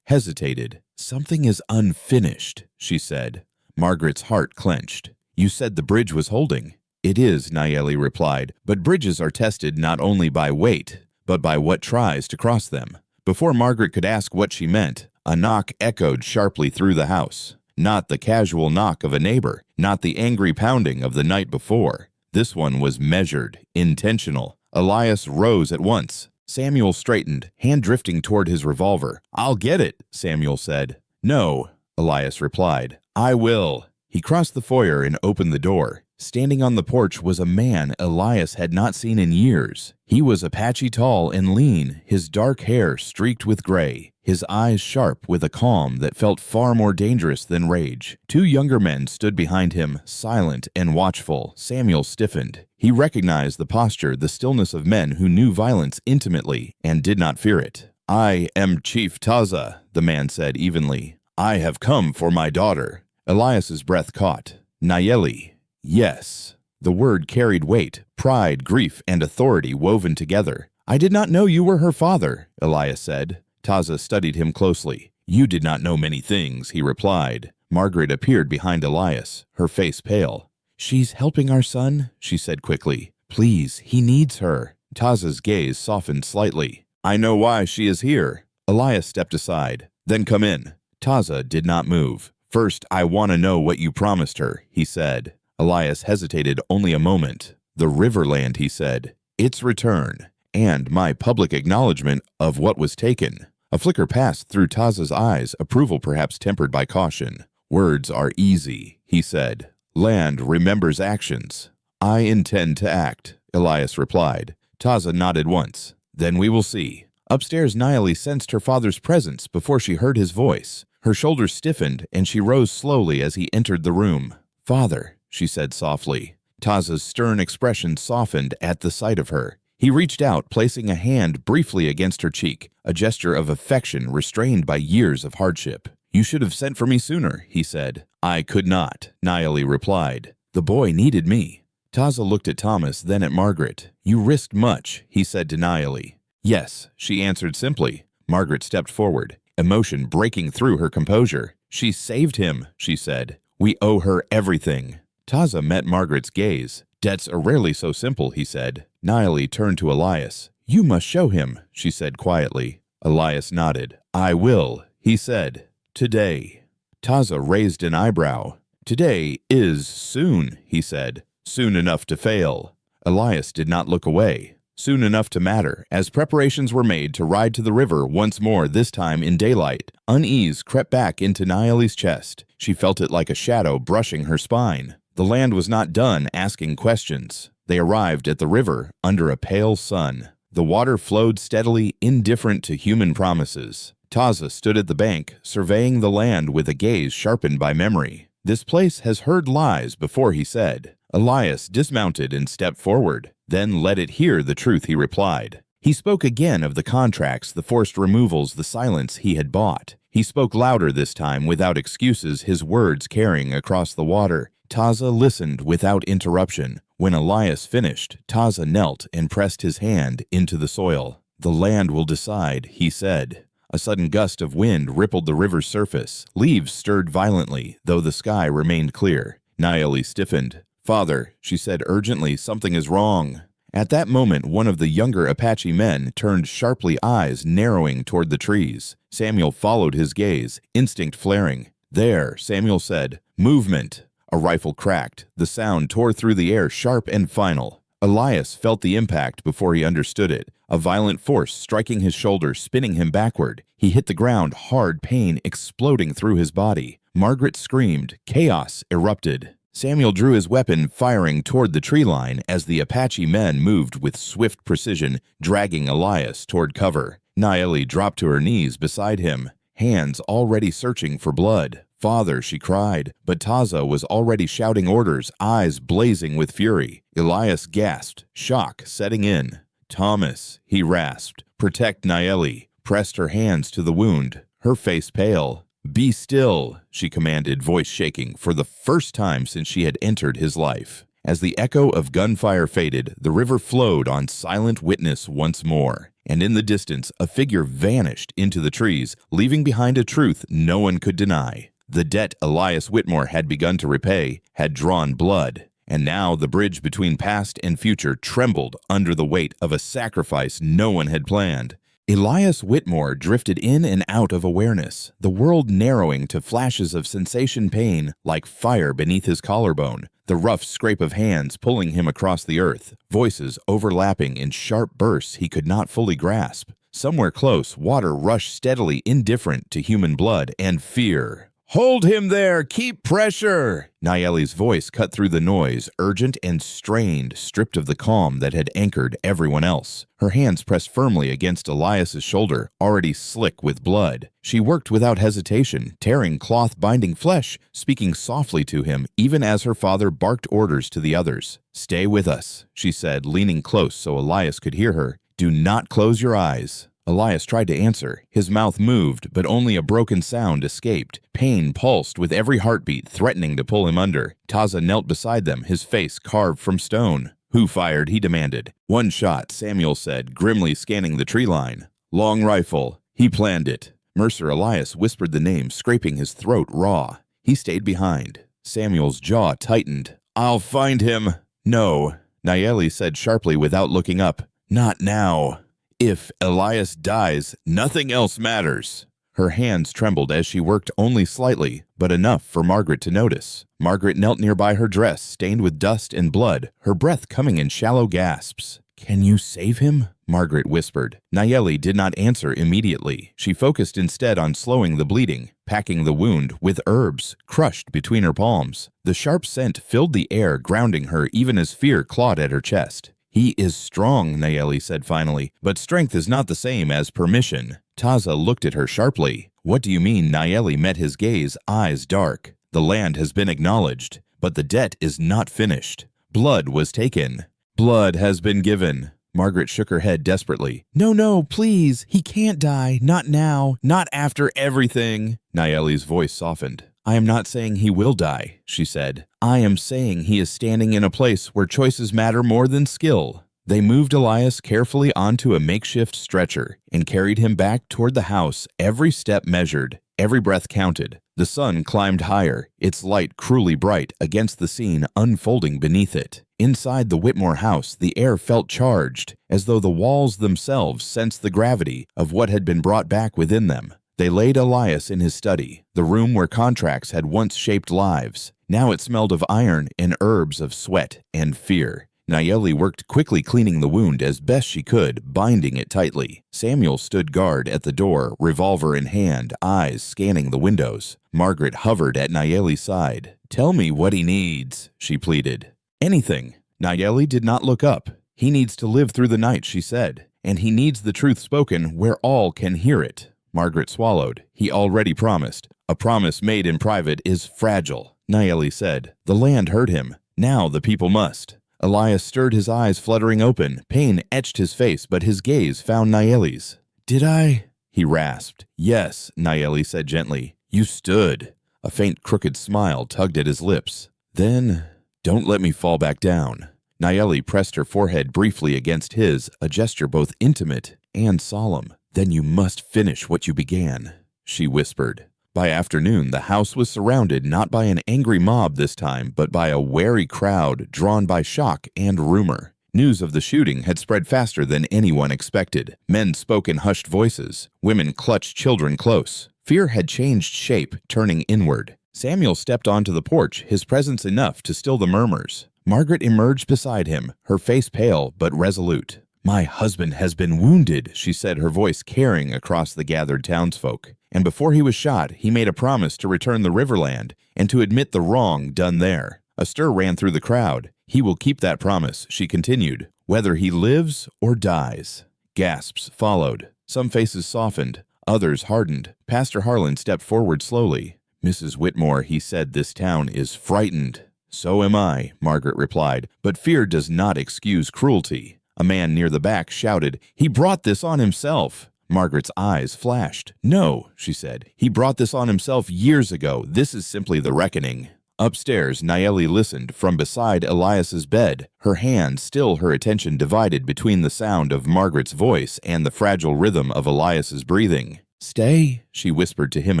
hesitated. "Something is unfinished," she said. Margaret's heart clenched. "You said the bridge was holding." "It is," Nayeli replied, "but bridges are tested not only by weight, but by what tries to cross them." Before Margaret could ask what she meant, a knock echoed sharply through the house. Not the casual knock of a neighbor, not the angry pounding of the night before. This one was measured, intentional. Elias rose at once. Samuel straightened, hand drifting toward his revolver. "I'll get it," Samuel said. "No," Elias replied. "I will." He crossed the foyer and opened the door. Standing on the porch was a man Elias had not seen in years. He was Apache tall and lean, his dark hair streaked with gray, his eyes sharp with a calm that felt far more dangerous than rage. Two younger men stood behind him, silent and watchful. Samuel stiffened. He recognized the posture, the stillness of men who knew violence intimately and did not fear it. "I am Chief Taza," the man said evenly. "I have come for my daughter." Elias's breath caught. "Nayeli." "Yes." The word carried weight, pride, grief, and authority woven together. "I did not know you were her father," Elias said. Taza studied him closely. "You did not know many things," he replied. Margaret appeared behind Elias, her face pale. "She's helping our son," she said quickly. "Please, he needs her." Taza's gaze softened slightly. "I know why she is here." Elias stepped aside. "Then come in." Taza did not move. "First, I want to know what you promised her," he said. Elias hesitated only a moment. "The Riverland," he said. "Its return, and my public acknowledgement of what was taken." A flicker passed through Taza's eyes, approval perhaps tempered by caution. "Words are easy," he said. "Land remembers actions." "I intend to act," Elias replied. Taza nodded once. "Then we will see." Upstairs, Nayeli sensed her father's presence before she heard his voice. Her shoulders stiffened, and she rose slowly as he entered the room. "Father," she said softly. Taza's stern expression softened at the sight of her. He reached out, placing a hand briefly against her cheek, a gesture of affection restrained by years of hardship. "You should have sent for me sooner," he said. "I could not," Nayeli replied. "The boy needed me." Taza looked at Thomas, then at Margaret. "You risked much," he said to Nayeli. "Yes," she answered simply. Margaret stepped forward, emotion breaking through her composure. "She saved him," she said. "We owe her everything." Taza met Margaret's gaze. "Debts are rarely so simple," he said. Nayeli turned to Elias. "You must show him," she said quietly. Elias nodded. "I will," he said. "Today." Taza raised an eyebrow. "Today is soon," he said. "Soon enough to fail." Elias did not look away. Soon enough to matter, as preparations were made to ride to the river once more, this time in daylight. Unease crept back into Nayeli's chest. She felt it like a shadow brushing her spine. The land was not done asking questions. They arrived at the river under a pale sun. The water flowed steadily, indifferent to human promises. Taza stood at the bank, surveying the land with a gaze sharpened by memory. "This place has heard lies before," he said. Elias dismounted and stepped forward. "Then let it hear the truth," he replied. He spoke again of the contracts, the forced removals, the silence he had bought. He spoke louder this time, without excuses, his words carrying across the water. Taza listened without interruption. When Elias finished, Taza knelt and pressed his hand into the soil. "The land will decide," he said. A sudden gust of wind rippled the river's surface. Leaves stirred violently, though the sky remained clear. Nayeli stiffened. "Father," she said urgently, "something is wrong." At that moment, one of the younger Apache men turned sharply, eyes narrowing toward the trees. Samuel followed his gaze, instinct flaring. "There," Samuel said. "Movement." A rifle cracked. The sound tore through the air, sharp and final. Elias felt the impact before he understood it. A violent force striking his shoulder, spinning him backward. He hit the ground, hard pain exploding through his body. Margaret screamed. Chaos erupted. Samuel drew his weapon, firing toward the tree line as the Apache men moved with swift precision, dragging Elias toward cover. Nayeli dropped to her knees beside him, hands already searching for blood. "Father," she cried, but Taza was already shouting orders, eyes blazing with fury. Elias gasped, shock setting in. "Thomas," he rasped, "protect Nayeli," pressed her hands to the wound, her face pale. "Be still," she commanded, voice shaking, for the first time since she had entered his life. As the echo of gunfire faded, the river flowed on silent witness once more, and in the distance a figure vanished into the trees, leaving behind a truth no one could deny. The debt Elias Whitmore had begun to repay had drawn blood, and now the bridge between past and future trembled under the weight of a sacrifice no one had planned. Elias Whitmore drifted in and out of awareness, the world narrowing to flashes of sensation pain like fire beneath his collarbone, the rough scrape of hands pulling him across the earth, voices overlapping in sharp bursts he could not fully grasp. Somewhere close, water rushed steadily, indifferent to human blood, and fear. "Hold him there! Keep pressure!" Nayeli's voice cut through the noise, urgent and strained, stripped of the calm that had anchored everyone else. Her hands pressed firmly against Elias's shoulder, already slick with blood. She worked without hesitation, tearing cloth, binding flesh, speaking softly to him, even as her father barked orders to the others. "Stay with us," she said, leaning close so Elias could hear her. "Do not close your eyes." Elias tried to answer. His mouth moved, but only a broken sound escaped. Pain pulsed with every heartbeat, threatening to pull him under. Taza knelt beside them, his face carved from stone. "Who fired?" he demanded. "One shot," Samuel said, grimly scanning the tree line. "Long rifle. He planned it." Mercer Elias whispered the name, scraping his throat raw. He stayed behind. Samuel's jaw tightened. "I'll find him." "No," Nayeli said sharply without looking up. "Not now. If Elias dies, nothing else matters." Her hands trembled as she worked only slightly, but enough for Margaret to notice. Margaret knelt nearby, her dress stained with dust and blood, her breath coming in shallow gasps. "Can you save him?" Margaret whispered. Nayeli did not answer immediately. She focused instead on slowing the bleeding, packing the wound with herbs crushed between her palms. The sharp scent filled the air, grounding her even as fear clawed at her chest. "He is strong," Nayeli said finally, "but strength is not the same as permission." Taza looked at her sharply. "What do you mean?" Nayeli met his gaze, eyes dark. "The land has been acknowledged, but the debt is not finished. Blood was taken. Blood has been given." Margaret shook her head desperately. "No, please. He can't die. Not now. Not after everything." Nayeli's voice softened. "I am not saying he will die," she said. "I am saying he is standing in a place where choices matter more than skill." They moved Elias carefully onto a makeshift stretcher and carried him back toward the house, every step measured, every breath counted. The sun climbed higher, its light cruelly bright against the scene unfolding beneath it. Inside the Whitmore house, the air felt charged, as though the walls themselves sensed the gravity of what had been brought back within them. They laid Elias in his study, the room where contracts had once shaped lives. Now it smelled of iron and herbs, of sweat and fear. Nayeli worked quickly, cleaning the wound as best she could, binding it tightly. Samuel stood guard at the door, revolver in hand, eyes scanning the windows. Margaret hovered at Nayeli's side. "Tell me what he needs," she pleaded. "Anything." Nayeli did not look up. "He needs to live through the night," she said, "and he needs the truth spoken where all can hear it." Margaret swallowed. "He already promised." "A promise made in private is fragile," Nayeli said. "The land heard him. Now the people must." Elias stirred, his eyes fluttering open. Pain etched his face, but his gaze found Nayeli's. "Did I?" he rasped. "Yes," Nayeli said gently. "You stood." A faint crooked smile tugged at his lips. Then, don't let me fall back down. Nayeli pressed her forehead briefly against his, a gesture both intimate and solemn. Then you must finish what you began, she whispered. By afternoon, the house was surrounded not by an angry mob this time, but by a wary crowd drawn by shock and rumor. News of the shooting had spread faster than anyone expected. Men spoke in hushed voices. Women clutched children close. Fear had changed shape, turning inward. Samuel stepped onto the porch, his presence enough to still the murmurs. Margaret emerged beside him, her face pale but resolute. "My husband has been wounded," she said, her voice carrying across the gathered townsfolk. "And before he was shot, he made a promise to return the Riverland and to admit the wrong done there." A stir ran through the crowd. "He will keep that promise," she continued, "whether he lives or dies." Gasps followed. Some faces softened, others hardened. Pastor Harlan stepped forward slowly. "Mrs. Whitmore," he said, "this town is frightened." "So am I," Margaret replied, "but fear does not excuse cruelty." A man near the back shouted, "He brought this on himself." Margaret's eyes flashed. "No," she said, "he brought this on himself years ago. This is simply the reckoning." Upstairs, Nayeli listened from beside Elias's bed, her hands still, her attention divided between the sound of Margaret's voice and the fragile rhythm of Elias's breathing. "Stay," she whispered to him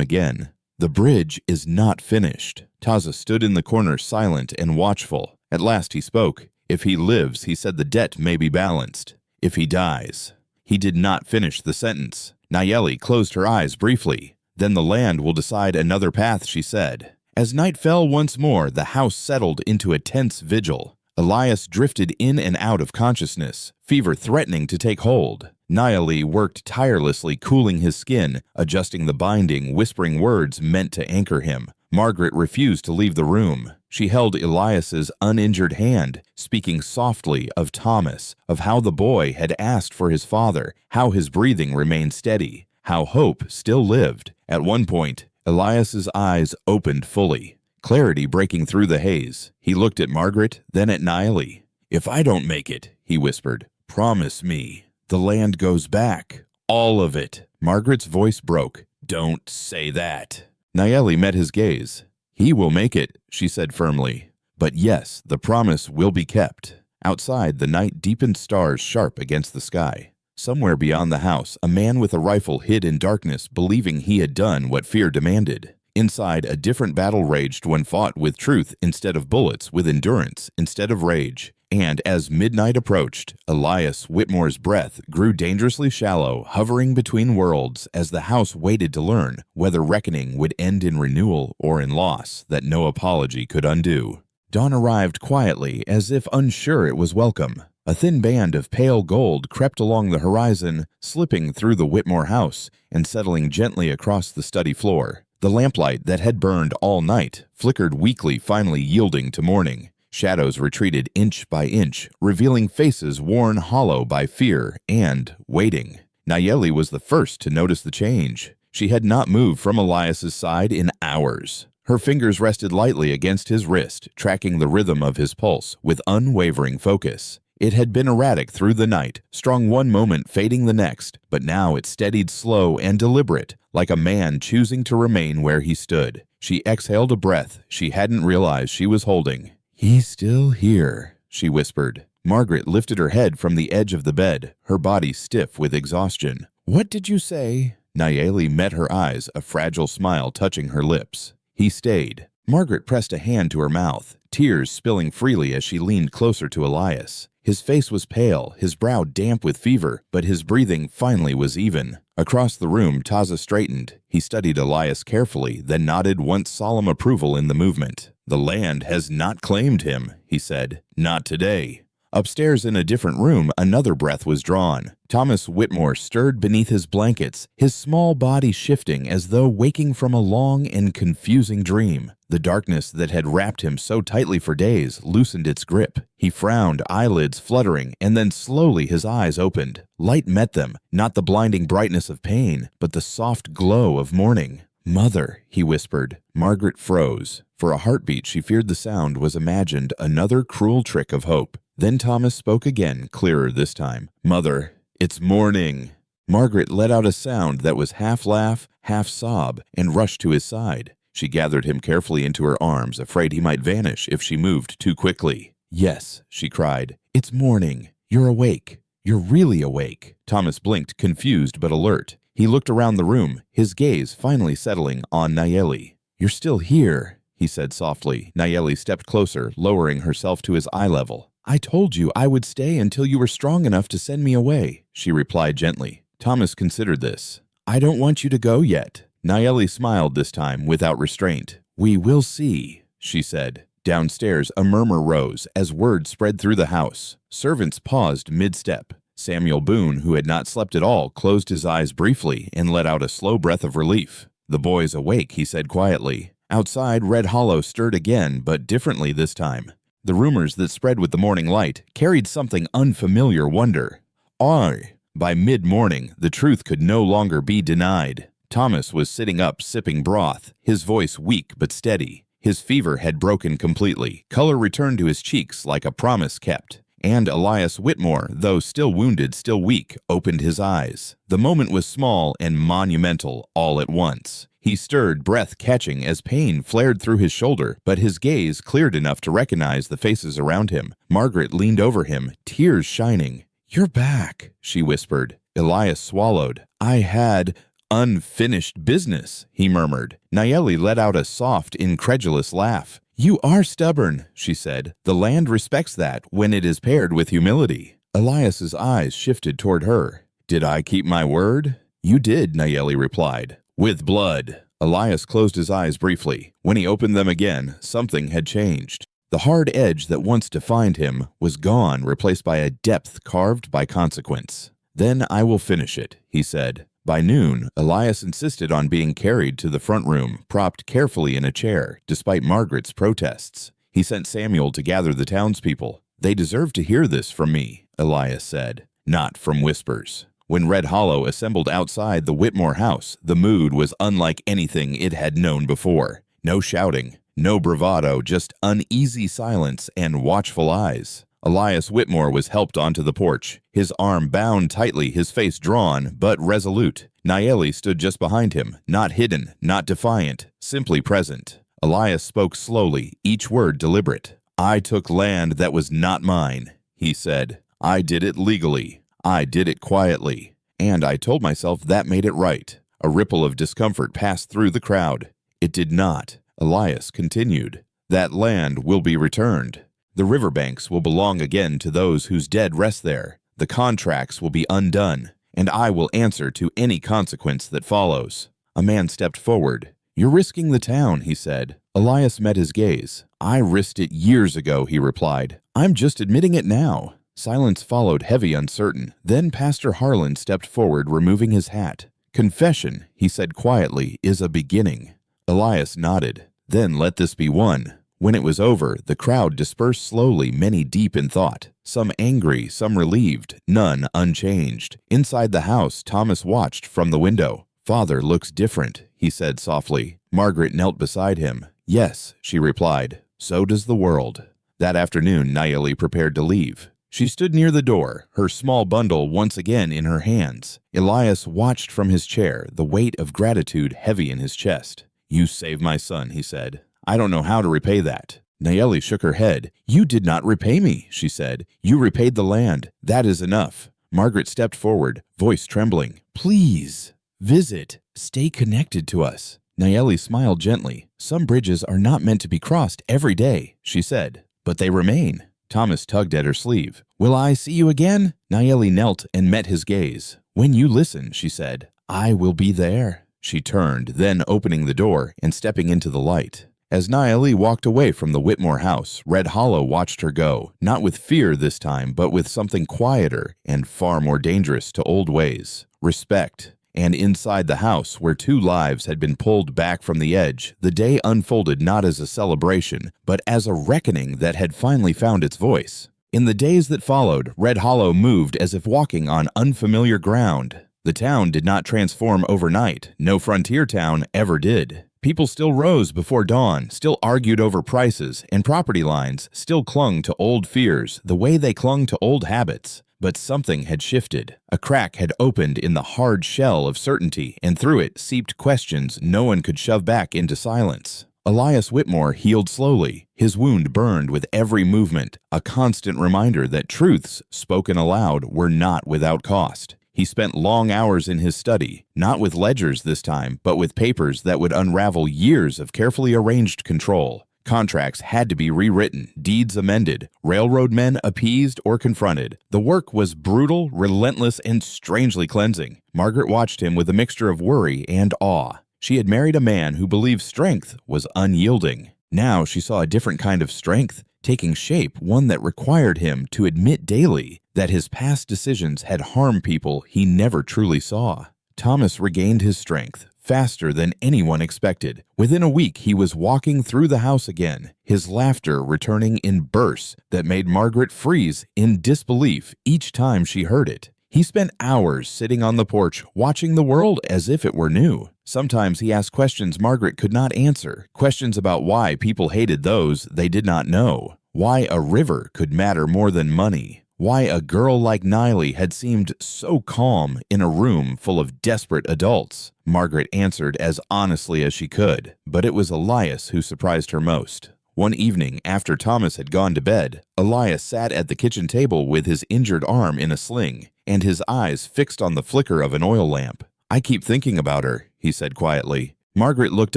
again. "The bridge is not finished." Taza stood in the corner silent and watchful. At last he spoke. "If he lives," he said, "the debt may be balanced. If he dies." He did not finish the sentence. Nayeli closed her eyes briefly. "Then the land will decide another path," she said. As night fell once more, the house settled into a tense vigil. Elias drifted in and out of consciousness, fever threatening to take hold. Nayeli worked tirelessly, cooling his skin, adjusting the binding, whispering words meant to anchor him. Margaret refused to leave the room. She held Elias's uninjured hand, speaking softly of Thomas, of how the boy had asked for his father, how his breathing remained steady, how hope still lived. At one point, Elias's eyes opened fully, clarity breaking through the haze. He looked at Margaret, then at Nayeli. "If I don't make it," he whispered, "promise me. The land goes back. All of it." Margaret's voice broke. "Don't say that." Nayeli met his gaze. "He will make it," she said firmly. "But yes, the promise will be kept." Outside, the night deepened, stars sharp against the sky. Somewhere beyond the house, a man with a rifle hid in darkness, believing he had done what fear demanded. Inside, a different battle raged, one fought with truth instead of bullets, with endurance instead of rage. And as midnight approached, Elias Whitmore's breath grew dangerously shallow, hovering between worlds as the house waited to learn whether reckoning would end in renewal or in loss that no apology could undo. Dawn arrived quietly, as if unsure it was welcome. A thin band of pale gold crept along the horizon, slipping through the Whitmore house and settling gently across the study floor. The lamplight that had burned all night flickered weakly, finally yielding to morning. Shadows retreated inch by inch, revealing faces worn hollow by fear and waiting. Nayeli was the first to notice the change. She had not moved from Elias's side in hours. Her fingers rested lightly against his wrist, tracking the rhythm of his pulse with unwavering focus. It had been erratic through the night, strong one moment, fading the next, but now it steadied slow and deliberate, like a man choosing to remain where he stood. She exhaled a breath she hadn't realized she was holding. "He's still here," she whispered. Margaret lifted her head from the edge of the bed, her body stiff with exhaustion. "What did you say?" Nayeli met her eyes, a fragile smile touching her lips. He stayed. Margaret pressed a hand to her mouth, tears spilling freely as she leaned closer to Elias. His face was pale, his brow damp with fever, but his breathing finally was even. Across the room, Taza straightened. He studied Elias carefully, then nodded once solemn approval in the movement. "The land has not claimed him," he said. "Not today." Upstairs in a different room, another breath was drawn. Thomas Whitmore stirred beneath his blankets, his small body shifting as though waking from a long and confusing dream. The darkness that had wrapped him so tightly for days loosened its grip. He frowned, eyelids fluttering, and then slowly his eyes opened. Light met them, not the blinding brightness of pain, but the soft glow of morning. "Mother," he whispered. Margaret froze. For a heartbeat she feared the sound was imagined, another cruel trick of hope. Then Thomas spoke again, clearer this time. "Mother, it's morning." Margaret let out a sound that was half laugh, half sob, and rushed to his side. She gathered him carefully into her arms, afraid he might vanish if she moved too quickly. "Yes," she cried. "It's morning. You're awake. You're really awake." Thomas blinked, confused but alert. He looked around the room, his gaze finally settling on Nayeli. "You're still here," he said softly. Nayeli stepped closer, lowering herself to his eye level. "I told you I would stay until you were strong enough to send me away," she replied gently. Thomas considered this. "I don't want you to go yet." Nayeli smiled this time without restraint. "We will see," she said. Downstairs, a murmur rose as word spread through the house. Servants paused mid-step. Samuel Boone, who had not slept at all, closed his eyes briefly and let out a slow breath of relief. "The boy's awake," he said quietly. Outside, Red Hollow stirred again, but differently this time. The rumors that spread with the morning light carried something unfamiliar wonder. By mid-morning, the truth could no longer be denied. Thomas was sitting up, sipping broth, his voice weak but steady. His fever had broken completely. Color returned to his cheeks like a promise kept. And Elias Whitmore, though still wounded, still weak, opened his eyes. The moment was small and monumental all at once. He stirred, breath catching as pain flared through his shoulder, but his gaze cleared enough to recognize the faces around him. Margaret leaned over him, tears shining. "You're back," she whispered. Elias swallowed. "I had unfinished business," he murmured. Nayeli let out a soft, incredulous laugh. "You are stubborn," she said. "The land respects that when it is paired with humility." Elias's eyes shifted toward her. "Did I keep my word?" "You did," Nayeli replied. "With blood." Elias closed his eyes briefly. When he opened them again, something had changed. The hard edge that once defined him was gone, replaced by a depth carved by consequence. "Then I will finish it," he said. By noon, Elias insisted on being carried to the front room, propped carefully in a chair, despite Margaret's protests. He sent Samuel to gather the townspeople. "They deserve to hear this from me," Elias said, "not from whispers." When Red Hollow assembled outside the Whitmore house, the mood was unlike anything it had known before. No shouting, no bravado, just uneasy silence and watchful eyes. Elias Whitmore was helped onto the porch, his arm bound tightly, his face drawn, but resolute. Nayeli stood just behind him, not hidden, not defiant, simply present. Elias spoke slowly, each word deliberate. "I took land that was not mine," he said. "I did it legally. I did it quietly. And I told myself that made it right." A ripple of discomfort passed through the crowd. "It did not," Elias continued. "That land will be returned. The riverbanks will belong again to those whose dead rest there. The contracts will be undone, and I will answer to any consequence that follows." A man stepped forward. "You're risking the town," he said. Elias met his gaze. "I risked it years ago," he replied. "I'm just admitting it now." Silence followed, heavy, uncertain. Then Pastor Harlan stepped forward, removing his hat. "Confession," he said quietly, "is a beginning." Elias nodded. "Then let this be one." When it was over, the crowd dispersed slowly, many deep in thought. Some angry, some relieved, none unchanged. Inside the house, Thomas watched from the window. "Father looks different," he said softly. Margaret knelt beside him. "Yes," she replied. "So does the world." That afternoon, Nayeli prepared to leave. She stood near the door, her small bundle once again in her hands. Elias watched from his chair, the weight of gratitude heavy in his chest. "You saved my son," he said. "I don't know how to repay that." Nayeli shook her head. "You did not repay me," she said. "You repaid the land. That is enough." Margaret stepped forward, voice trembling. "Please, visit. Stay connected to us." Nayeli smiled gently. "Some bridges are not meant to be crossed every day," she said. "But they remain." Thomas tugged at her sleeve. "Will I see you again?" Nayeli knelt and met his gaze. "When you listen," she said. "I will be there." She turned, then opening the door and stepping into the light. As Nayeli walked away from the Whitmore house, Red Hollow watched her go, not with fear this time, but with something quieter and far more dangerous to old ways: respect. And inside the house, where two lives had been pulled back from the edge, the day unfolded not as a celebration, but as a reckoning that had finally found its voice. In the days that followed, Red Hollow moved as if walking on unfamiliar ground. The town did not transform overnight. No frontier town ever did. People still rose before dawn, still argued over prices, and property lines still clung to old fears the way they clung to old habits. But something had shifted. A crack had opened in the hard shell of certainty, and through it seeped questions no one could shove back into silence. Elias Whitmore healed slowly. His wound burned with every movement, a constant reminder that truths spoken aloud were not without cost. He spent long hours in his study, not with ledgers this time, but with papers that would unravel years of carefully arranged control. Contracts had to be rewritten, deeds amended, railroad men appeased or confronted. The work was brutal, relentless, and strangely cleansing. Margaret watched him with a mixture of worry and awe. She had married a man who believed strength was unyielding. Now she saw a different kind of strength taking shape, one that required him to admit daily that his past decisions had harmed people he never truly saw. Thomas regained his strength faster than anyone expected. Within a week, he was walking through the house again, his laughter returning in bursts that made Margaret freeze in disbelief each time she heard it. He spent hours sitting on the porch, watching the world as if it were new. Sometimes he asked questions Margaret could not answer, questions about why people hated those they did not know, why a river could matter more than money, why a girl like Niley had seemed so calm in a room full of desperate adults. Margaret answered as honestly as she could, but it was Elias who surprised her most. One evening, after Thomas had gone to bed, Elias sat at the kitchen table with his injured arm in a sling, and his eyes fixed on the flicker of an oil lamp. "I keep thinking about her," he said quietly. Margaret looked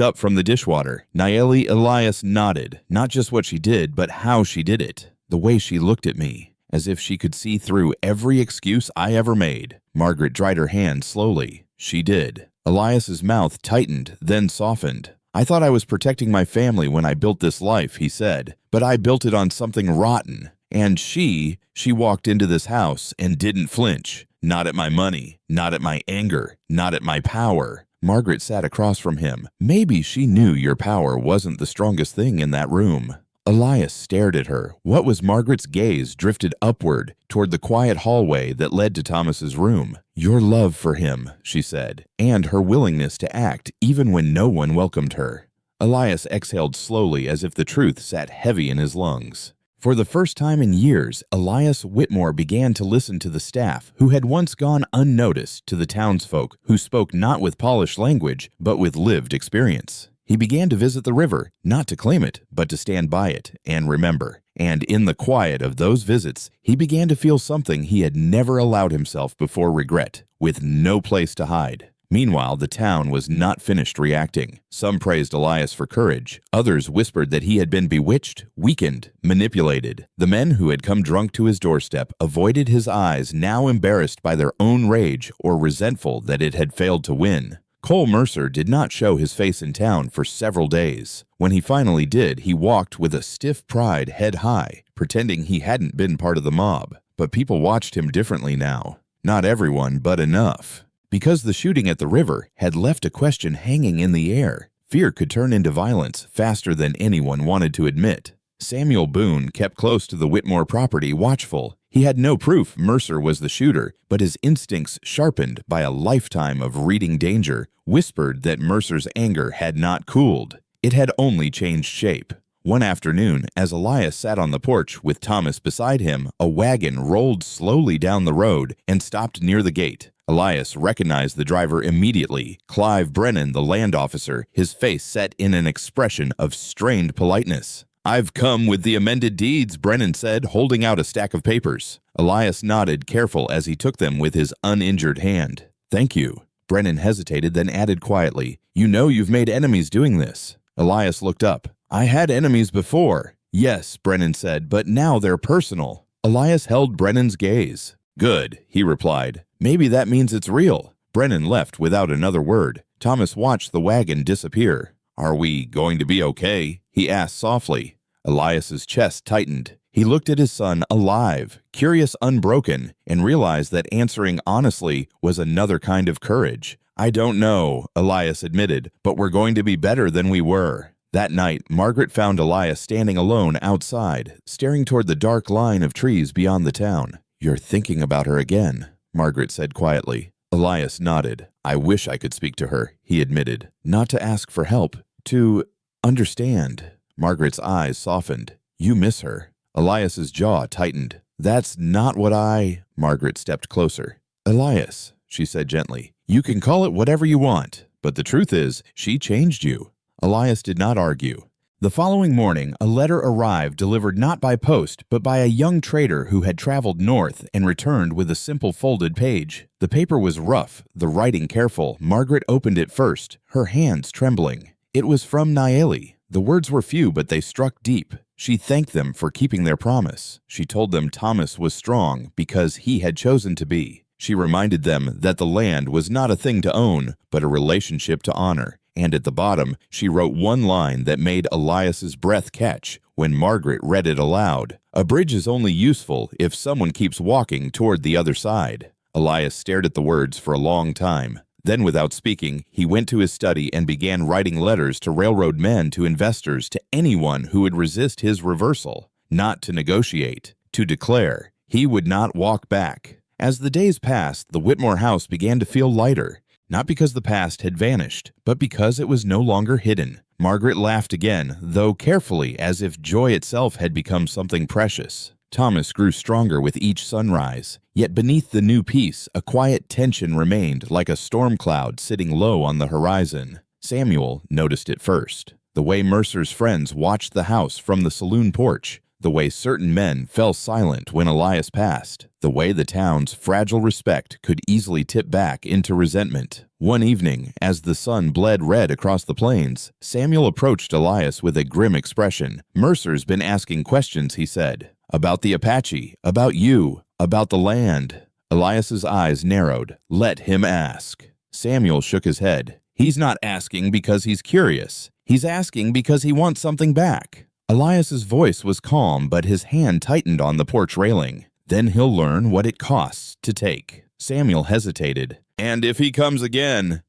up from the dishwater. Nayeli Elias nodded, not just what she did, but how she did it. The way she looked at me, as if she could see through every excuse I ever made. Margaret dried her hand slowly. She did. Elias's mouth tightened, then softened. "I thought I was protecting my family when I built this life," he said, "but I built it on something rotten. And she walked into this house and didn't flinch. Not at my money, not at my anger, not at my power." Margaret sat across from him. "Maybe she knew your power wasn't the strongest thing in that room." Elias stared at her. What was Margaret's gaze drifted upward toward the quiet hallway that led to Thomas's room. "Your love for him," she said, "and her willingness to act even when no one welcomed her." Elias exhaled slowly as if the truth sat heavy in his lungs. For the first time in years, Elias Whitmore began to listen to the staff who had once gone unnoticed, to the townsfolk who spoke not with polished language, but with lived experience. He began to visit the river, not to claim it, but to stand by it and remember. And in the quiet of those visits, he began to feel something he had never allowed himself before: regret, with no place to hide. Meanwhile, the town was not finished reacting. Some praised Elias for courage. Others whispered that he had been bewitched, weakened, manipulated. The men who had come drunk to his doorstep avoided his eyes, now embarrassed by their own rage or resentful that it had failed to win. Cole Mercer did not show his face in town for several days. When he finally did, he walked with a stiff pride head high, pretending he hadn't been part of the mob. But people watched him differently now. Not everyone, but enough. Because the shooting at the river had left a question hanging in the air. Fear could turn into violence faster than anyone wanted to admit. Samuel Boone kept close to the Whitmore property, watchful. He had no proof Mercer was the shooter, but his instincts, sharpened by a lifetime of reading danger, whispered that Mercer's anger had not cooled. It had only changed shape. One afternoon, as Elias sat on the porch with Thomas beside him, a wagon rolled slowly down the road and stopped near the gate. Elias recognized the driver immediately, Clive Brennan, the land officer, his face set in an expression of strained politeness. "I've come with the amended deeds," Brennan said, holding out a stack of papers. Elias nodded, careful as he took them with his uninjured hand. "Thank you." Brennan hesitated, then added quietly, "You know you've made enemies doing this." Elias looked up. "I had enemies before." "Yes," Brennan said, "but now they're personal." Elias held Brennan's gaze. "Good," he replied. "Maybe that means it's real." Brennan left without another word. Thomas watched the wagon disappear. "Are we going to be okay?" he asked softly. Elias's chest tightened. He looked at his son, alive, curious, unbroken, and realized that answering honestly was another kind of courage. "I don't know," Elias admitted, "but we're going to be better than we were." That night, Margaret found Elias standing alone outside, staring toward the dark line of trees beyond the town. "You're thinking about her again," Margaret said quietly. Elias nodded. "I wish I could speak to her," he admitted. "Not to ask for help, to understand." Margaret's eyes softened. "You miss her." Elias's jaw tightened. That's not what I— Margaret stepped closer. Elias, she said gently, you can call it whatever you want, but the truth is, she changed you. Elias did not argue. The following morning, a letter arrived delivered not by post, but by a young trader who had traveled north and returned with a simple folded page. The paper was rough, the writing careful. Margaret opened it first, her hands trembling. It was from Naeli. The words were few, but they struck deep. She thanked them for keeping their promise. She told them Thomas was strong because he had chosen to be. She reminded them that the land was not a thing to own, but a relationship to honor. And at the bottom, she wrote one line that made Elias's breath catch when Margaret read it aloud. A bridge is only useful if someone keeps walking toward the other side. Elias stared at the words for a long time. Then, without speaking, he went to his study and began writing letters to railroad men, to investors, to anyone who would resist his reversal. Not to negotiate, to declare. He would not walk back. As the days passed, the Whitmore house began to feel lighter. Not because the past had vanished, but because it was no longer hidden. Margaret laughed again, though carefully, as if joy itself had become something precious. Thomas grew stronger with each sunrise. Yet beneath the new peace, a quiet tension remained, like a storm cloud sitting low on the horizon. Samuel noticed it first. The way Mercer's friends watched the house from the saloon porch. The way certain men fell silent when Elias passed. The way the town's fragile respect could easily tip back into resentment. One evening, as the sun bled red across the plains, Samuel approached Elias with a grim expression. Mercer's been asking questions, he said. About the Apache, about you, about the land. Elias's eyes narrowed. Let him ask. Samuel shook his head. He's not asking because he's curious. He's asking because he wants something back. Elias's voice was calm, but his hand tightened on the porch railing. Then he'll learn what it costs to take. Samuel hesitated. And if he comes again?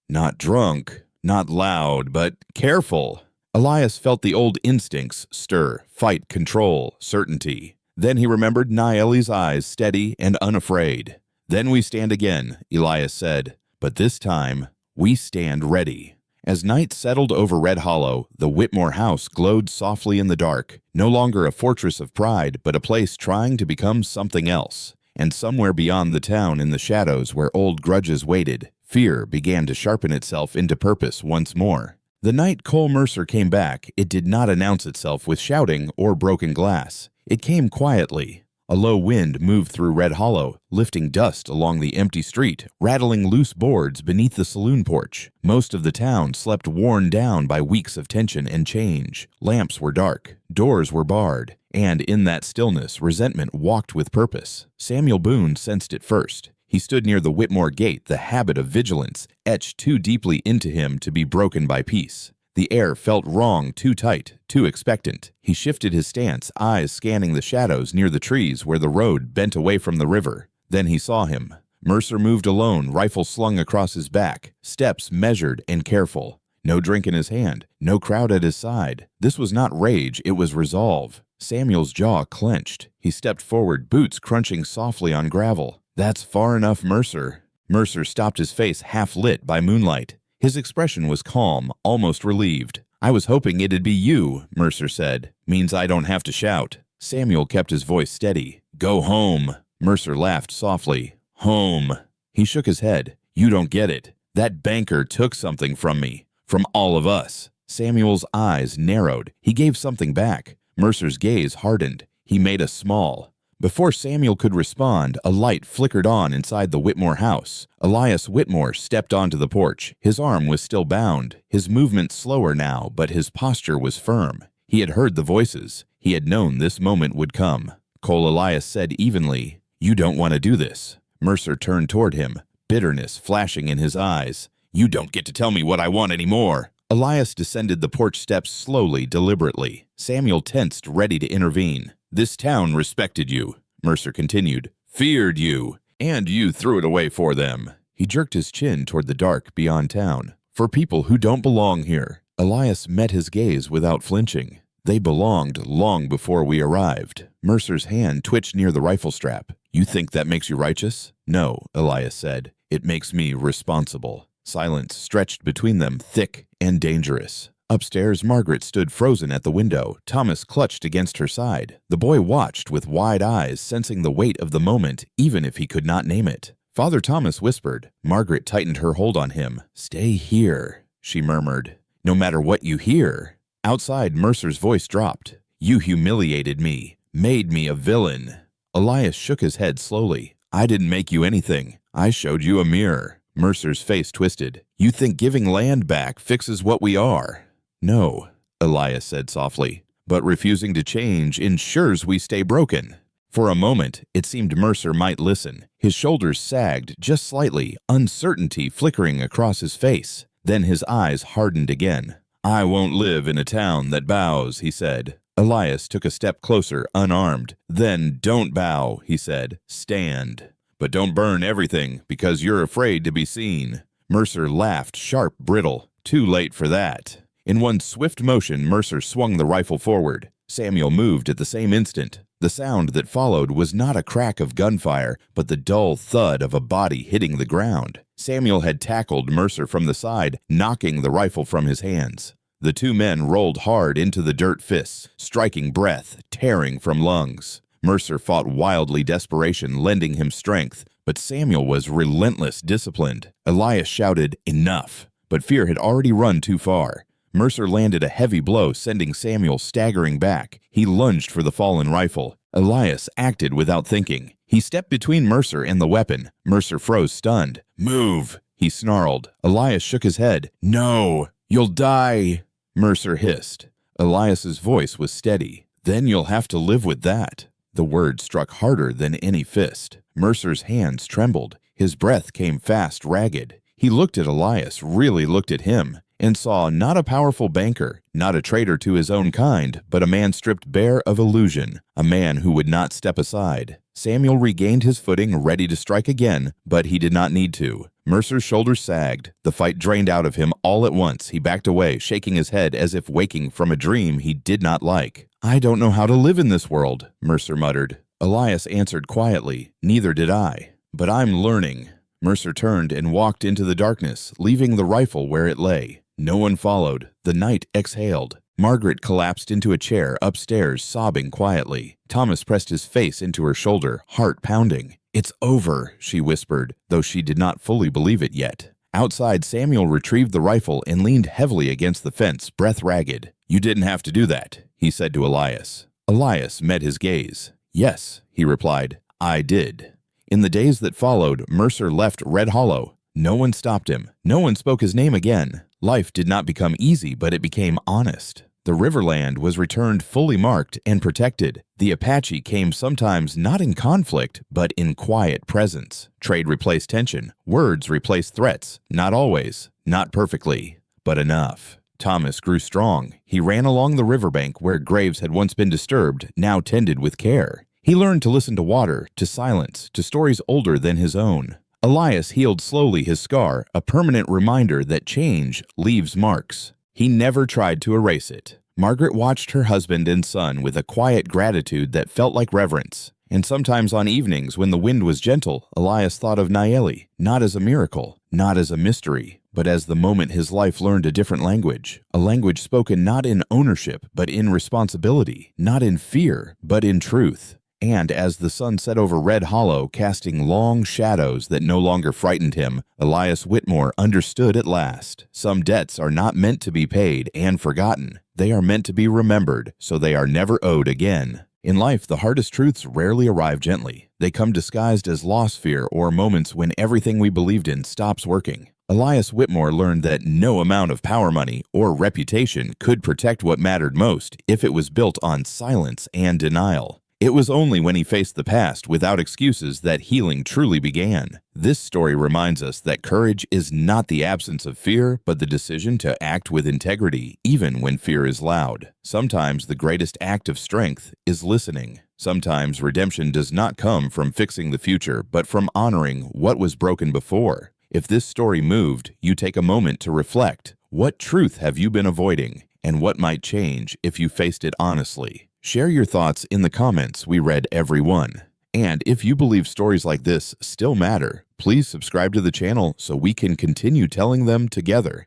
Not drunk, not loud, but careful. Elias felt the old instincts stir, fight, control, certainty. Then he remembered Naeli's eyes, steady and unafraid. Then we stand again, Elias said. But this time, we stand ready. As night settled over Red Hollow, the Whitmore house glowed softly in the dark, no longer a fortress of pride, but a place trying to become something else. And somewhere beyond the town, in the shadows where old grudges waited, fear began to sharpen itself into purpose once more. The night Cole Mercer came back, it did not announce itself with shouting or broken glass. It came quietly. A low wind moved through Red Hollow, lifting dust along the empty street, rattling loose boards beneath the saloon porch. Most of the town slept worn down by weeks of tension and change. Lamps were dark, doors were barred, and in that stillness, resentment walked with purpose. Samuel Boone sensed it first. He stood near the Whitmore gate, the habit of vigilance etched too deeply into him to be broken by peace. The air felt wrong, too tight, too expectant. He shifted his stance, eyes scanning the shadows near the trees where the road bent away from the river. Then he saw him. Mercer moved alone, rifle slung across his back, steps measured and careful. No drink in his hand, no crowd at his side. This was not rage, it was resolve. Samuel's jaw clenched. He stepped forward, boots crunching softly on gravel. That's far enough, Mercer. Mercer stopped, his face half lit by moonlight. His expression was calm, almost relieved. I was hoping it'd be you, Mercer said. Means I don't have to shout. Samuel kept his voice steady. Go home. Mercer laughed softly. Home. He shook his head. You don't get it. That banker took something from me. From all of us. Samuel's eyes narrowed. He gave something back. Mercer's gaze hardened. He made a small. Before Samuel could respond, a light flickered on inside the Whitmore house. Elias Whitmore stepped onto the porch. His arm was still bound, his movement slower now, but his posture was firm. He had heard the voices. He had known this moment would come. Cole Elias said evenly, You don't want to do this. Mercer turned toward him, bitterness flashing in his eyes. You don't get to tell me what I want anymore. Elias descended the porch steps slowly, deliberately. Samuel tensed, ready to intervene. This town respected you, Mercer continued, feared you, and you threw it away for them. He jerked his chin toward the dark beyond town. For people who don't belong here. Elias met his gaze without flinching. They belonged long before we arrived. Mercer's hand twitched near the rifle strap. You think that makes you righteous? No, Elias said. It makes me responsible. Silence stretched between them, thick and dangerous. Upstairs, Margaret stood frozen at the window, Thomas clutched against her side. The boy watched with wide eyes, sensing the weight of the moment, even if he could not name it. Father Thomas whispered. Margaret tightened her hold on him. "Stay here," she murmured. "No matter what you hear." Outside, Mercer's voice dropped. "You humiliated me, made me a villain." Elias shook his head slowly. "I didn't make you anything. I showed you a mirror." Mercer's face twisted. "You think giving land back fixes what we are?" "No," Elias said softly, "but refusing to change ensures we stay broken." For a moment, it seemed Mercer might listen. His shoulders sagged just slightly, uncertainty flickering across his face. Then his eyes hardened again. "I won't live in a town that bows," he said. Elias took a step closer, unarmed. "Then don't bow," he said. "Stand. But don't burn everything, because you're afraid to be seen." Mercer laughed, sharp, brittle. "Too late for that." In one swift motion, Mercer swung the rifle forward. Samuel moved at the same instant. The sound that followed was not a crack of gunfire, but the dull thud of a body hitting the ground. Samuel had tackled Mercer from the side, knocking the rifle from his hands. The two men rolled hard into the dirt fists, striking breath, tearing from lungs. Mercer fought wildly, desperation lending him strength, but Samuel was relentless, disciplined. Elias shouted, "Enough!" But fear had already run too far. Mercer landed a heavy blow, sending Samuel staggering back. He lunged for the fallen rifle. Elias acted without thinking. He stepped between Mercer and the weapon. Mercer froze, stunned. "Move!" he snarled. Elias shook his head. "No! You'll die!" Mercer hissed. Elias's voice was steady. "Then you'll have to live with that." The word struck harder than any fist. Mercer's hands trembled. His breath came fast, ragged. He looked at Elias, really looked at him, and saw not a powerful banker, not a traitor to his own kind, but a man stripped bare of illusion, a man who would not step aside. Samuel regained his footing, ready to strike again, but he did not need to. Mercer's shoulders sagged. The fight drained out of him all at once. He backed away, shaking his head as if waking from a dream he did not like. "I don't know how to live in this world," Mercer muttered. Elias answered quietly, "Neither did I. But I'm learning." Mercer turned and walked into the darkness, leaving the rifle where it lay. No one followed. The night exhaled. Margaret collapsed into a chair upstairs, sobbing quietly. Thomas pressed his face into her shoulder, heart pounding. "It's over," she whispered, though she did not fully believe it yet. Outside, Samuel retrieved the rifle and leaned heavily against the fence, breath ragged. "You didn't have to do that," he said to Elias. Elias met his gaze. "Yes," he replied, "I did." In the days that followed, Mercer left Red Hollow. No one stopped him. No one spoke his name again. Life did not become easy, but it became honest. The Riverland was returned fully marked and protected. The Apache came sometimes not in conflict, but in quiet presence. Trade replaced tension. Words replaced threats. Not always. Not perfectly. But enough. Thomas grew strong. He ran along the riverbank where graves had once been disturbed, now tended with care. He learned to listen to water, to silence, to stories older than his own. Elias healed slowly his scar, a permanent reminder that change leaves marks. He never tried to erase it. Margaret watched her husband and son with a quiet gratitude that felt like reverence. And sometimes on evenings when the wind was gentle, Elias thought of Nayeli, not as a miracle, not as a mystery, but as the moment his life learned a different language. A language spoken not in ownership, but in responsibility, not in fear, but in truth. And as the sun set over Red Hollow, casting long shadows that no longer frightened him, Elias Whitmore understood at last. Some debts are not meant to be paid and forgotten. They are meant to be remembered, so they are never owed again. In life, the hardest truths rarely arrive gently. They come disguised as loss fear or moments when everything we believed in stops working. Elias Whitmore learned that no amount of power money or reputation could protect what mattered most if it was built on silence and denial. It was only when he faced the past without excuses that healing truly began. This story reminds us that courage is not the absence of fear, but the decision to act with integrity, even when fear is loud. Sometimes the greatest act of strength is listening. Sometimes redemption does not come from fixing the future, but from honoring what was broken before. If this story moved, you take a moment to reflect. What truth have you been avoiding, and what might change if you faced it honestly? Share your thoughts in the comments. We read every one. And if you believe stories like this still matter, please subscribe to the channel so we can continue telling them together.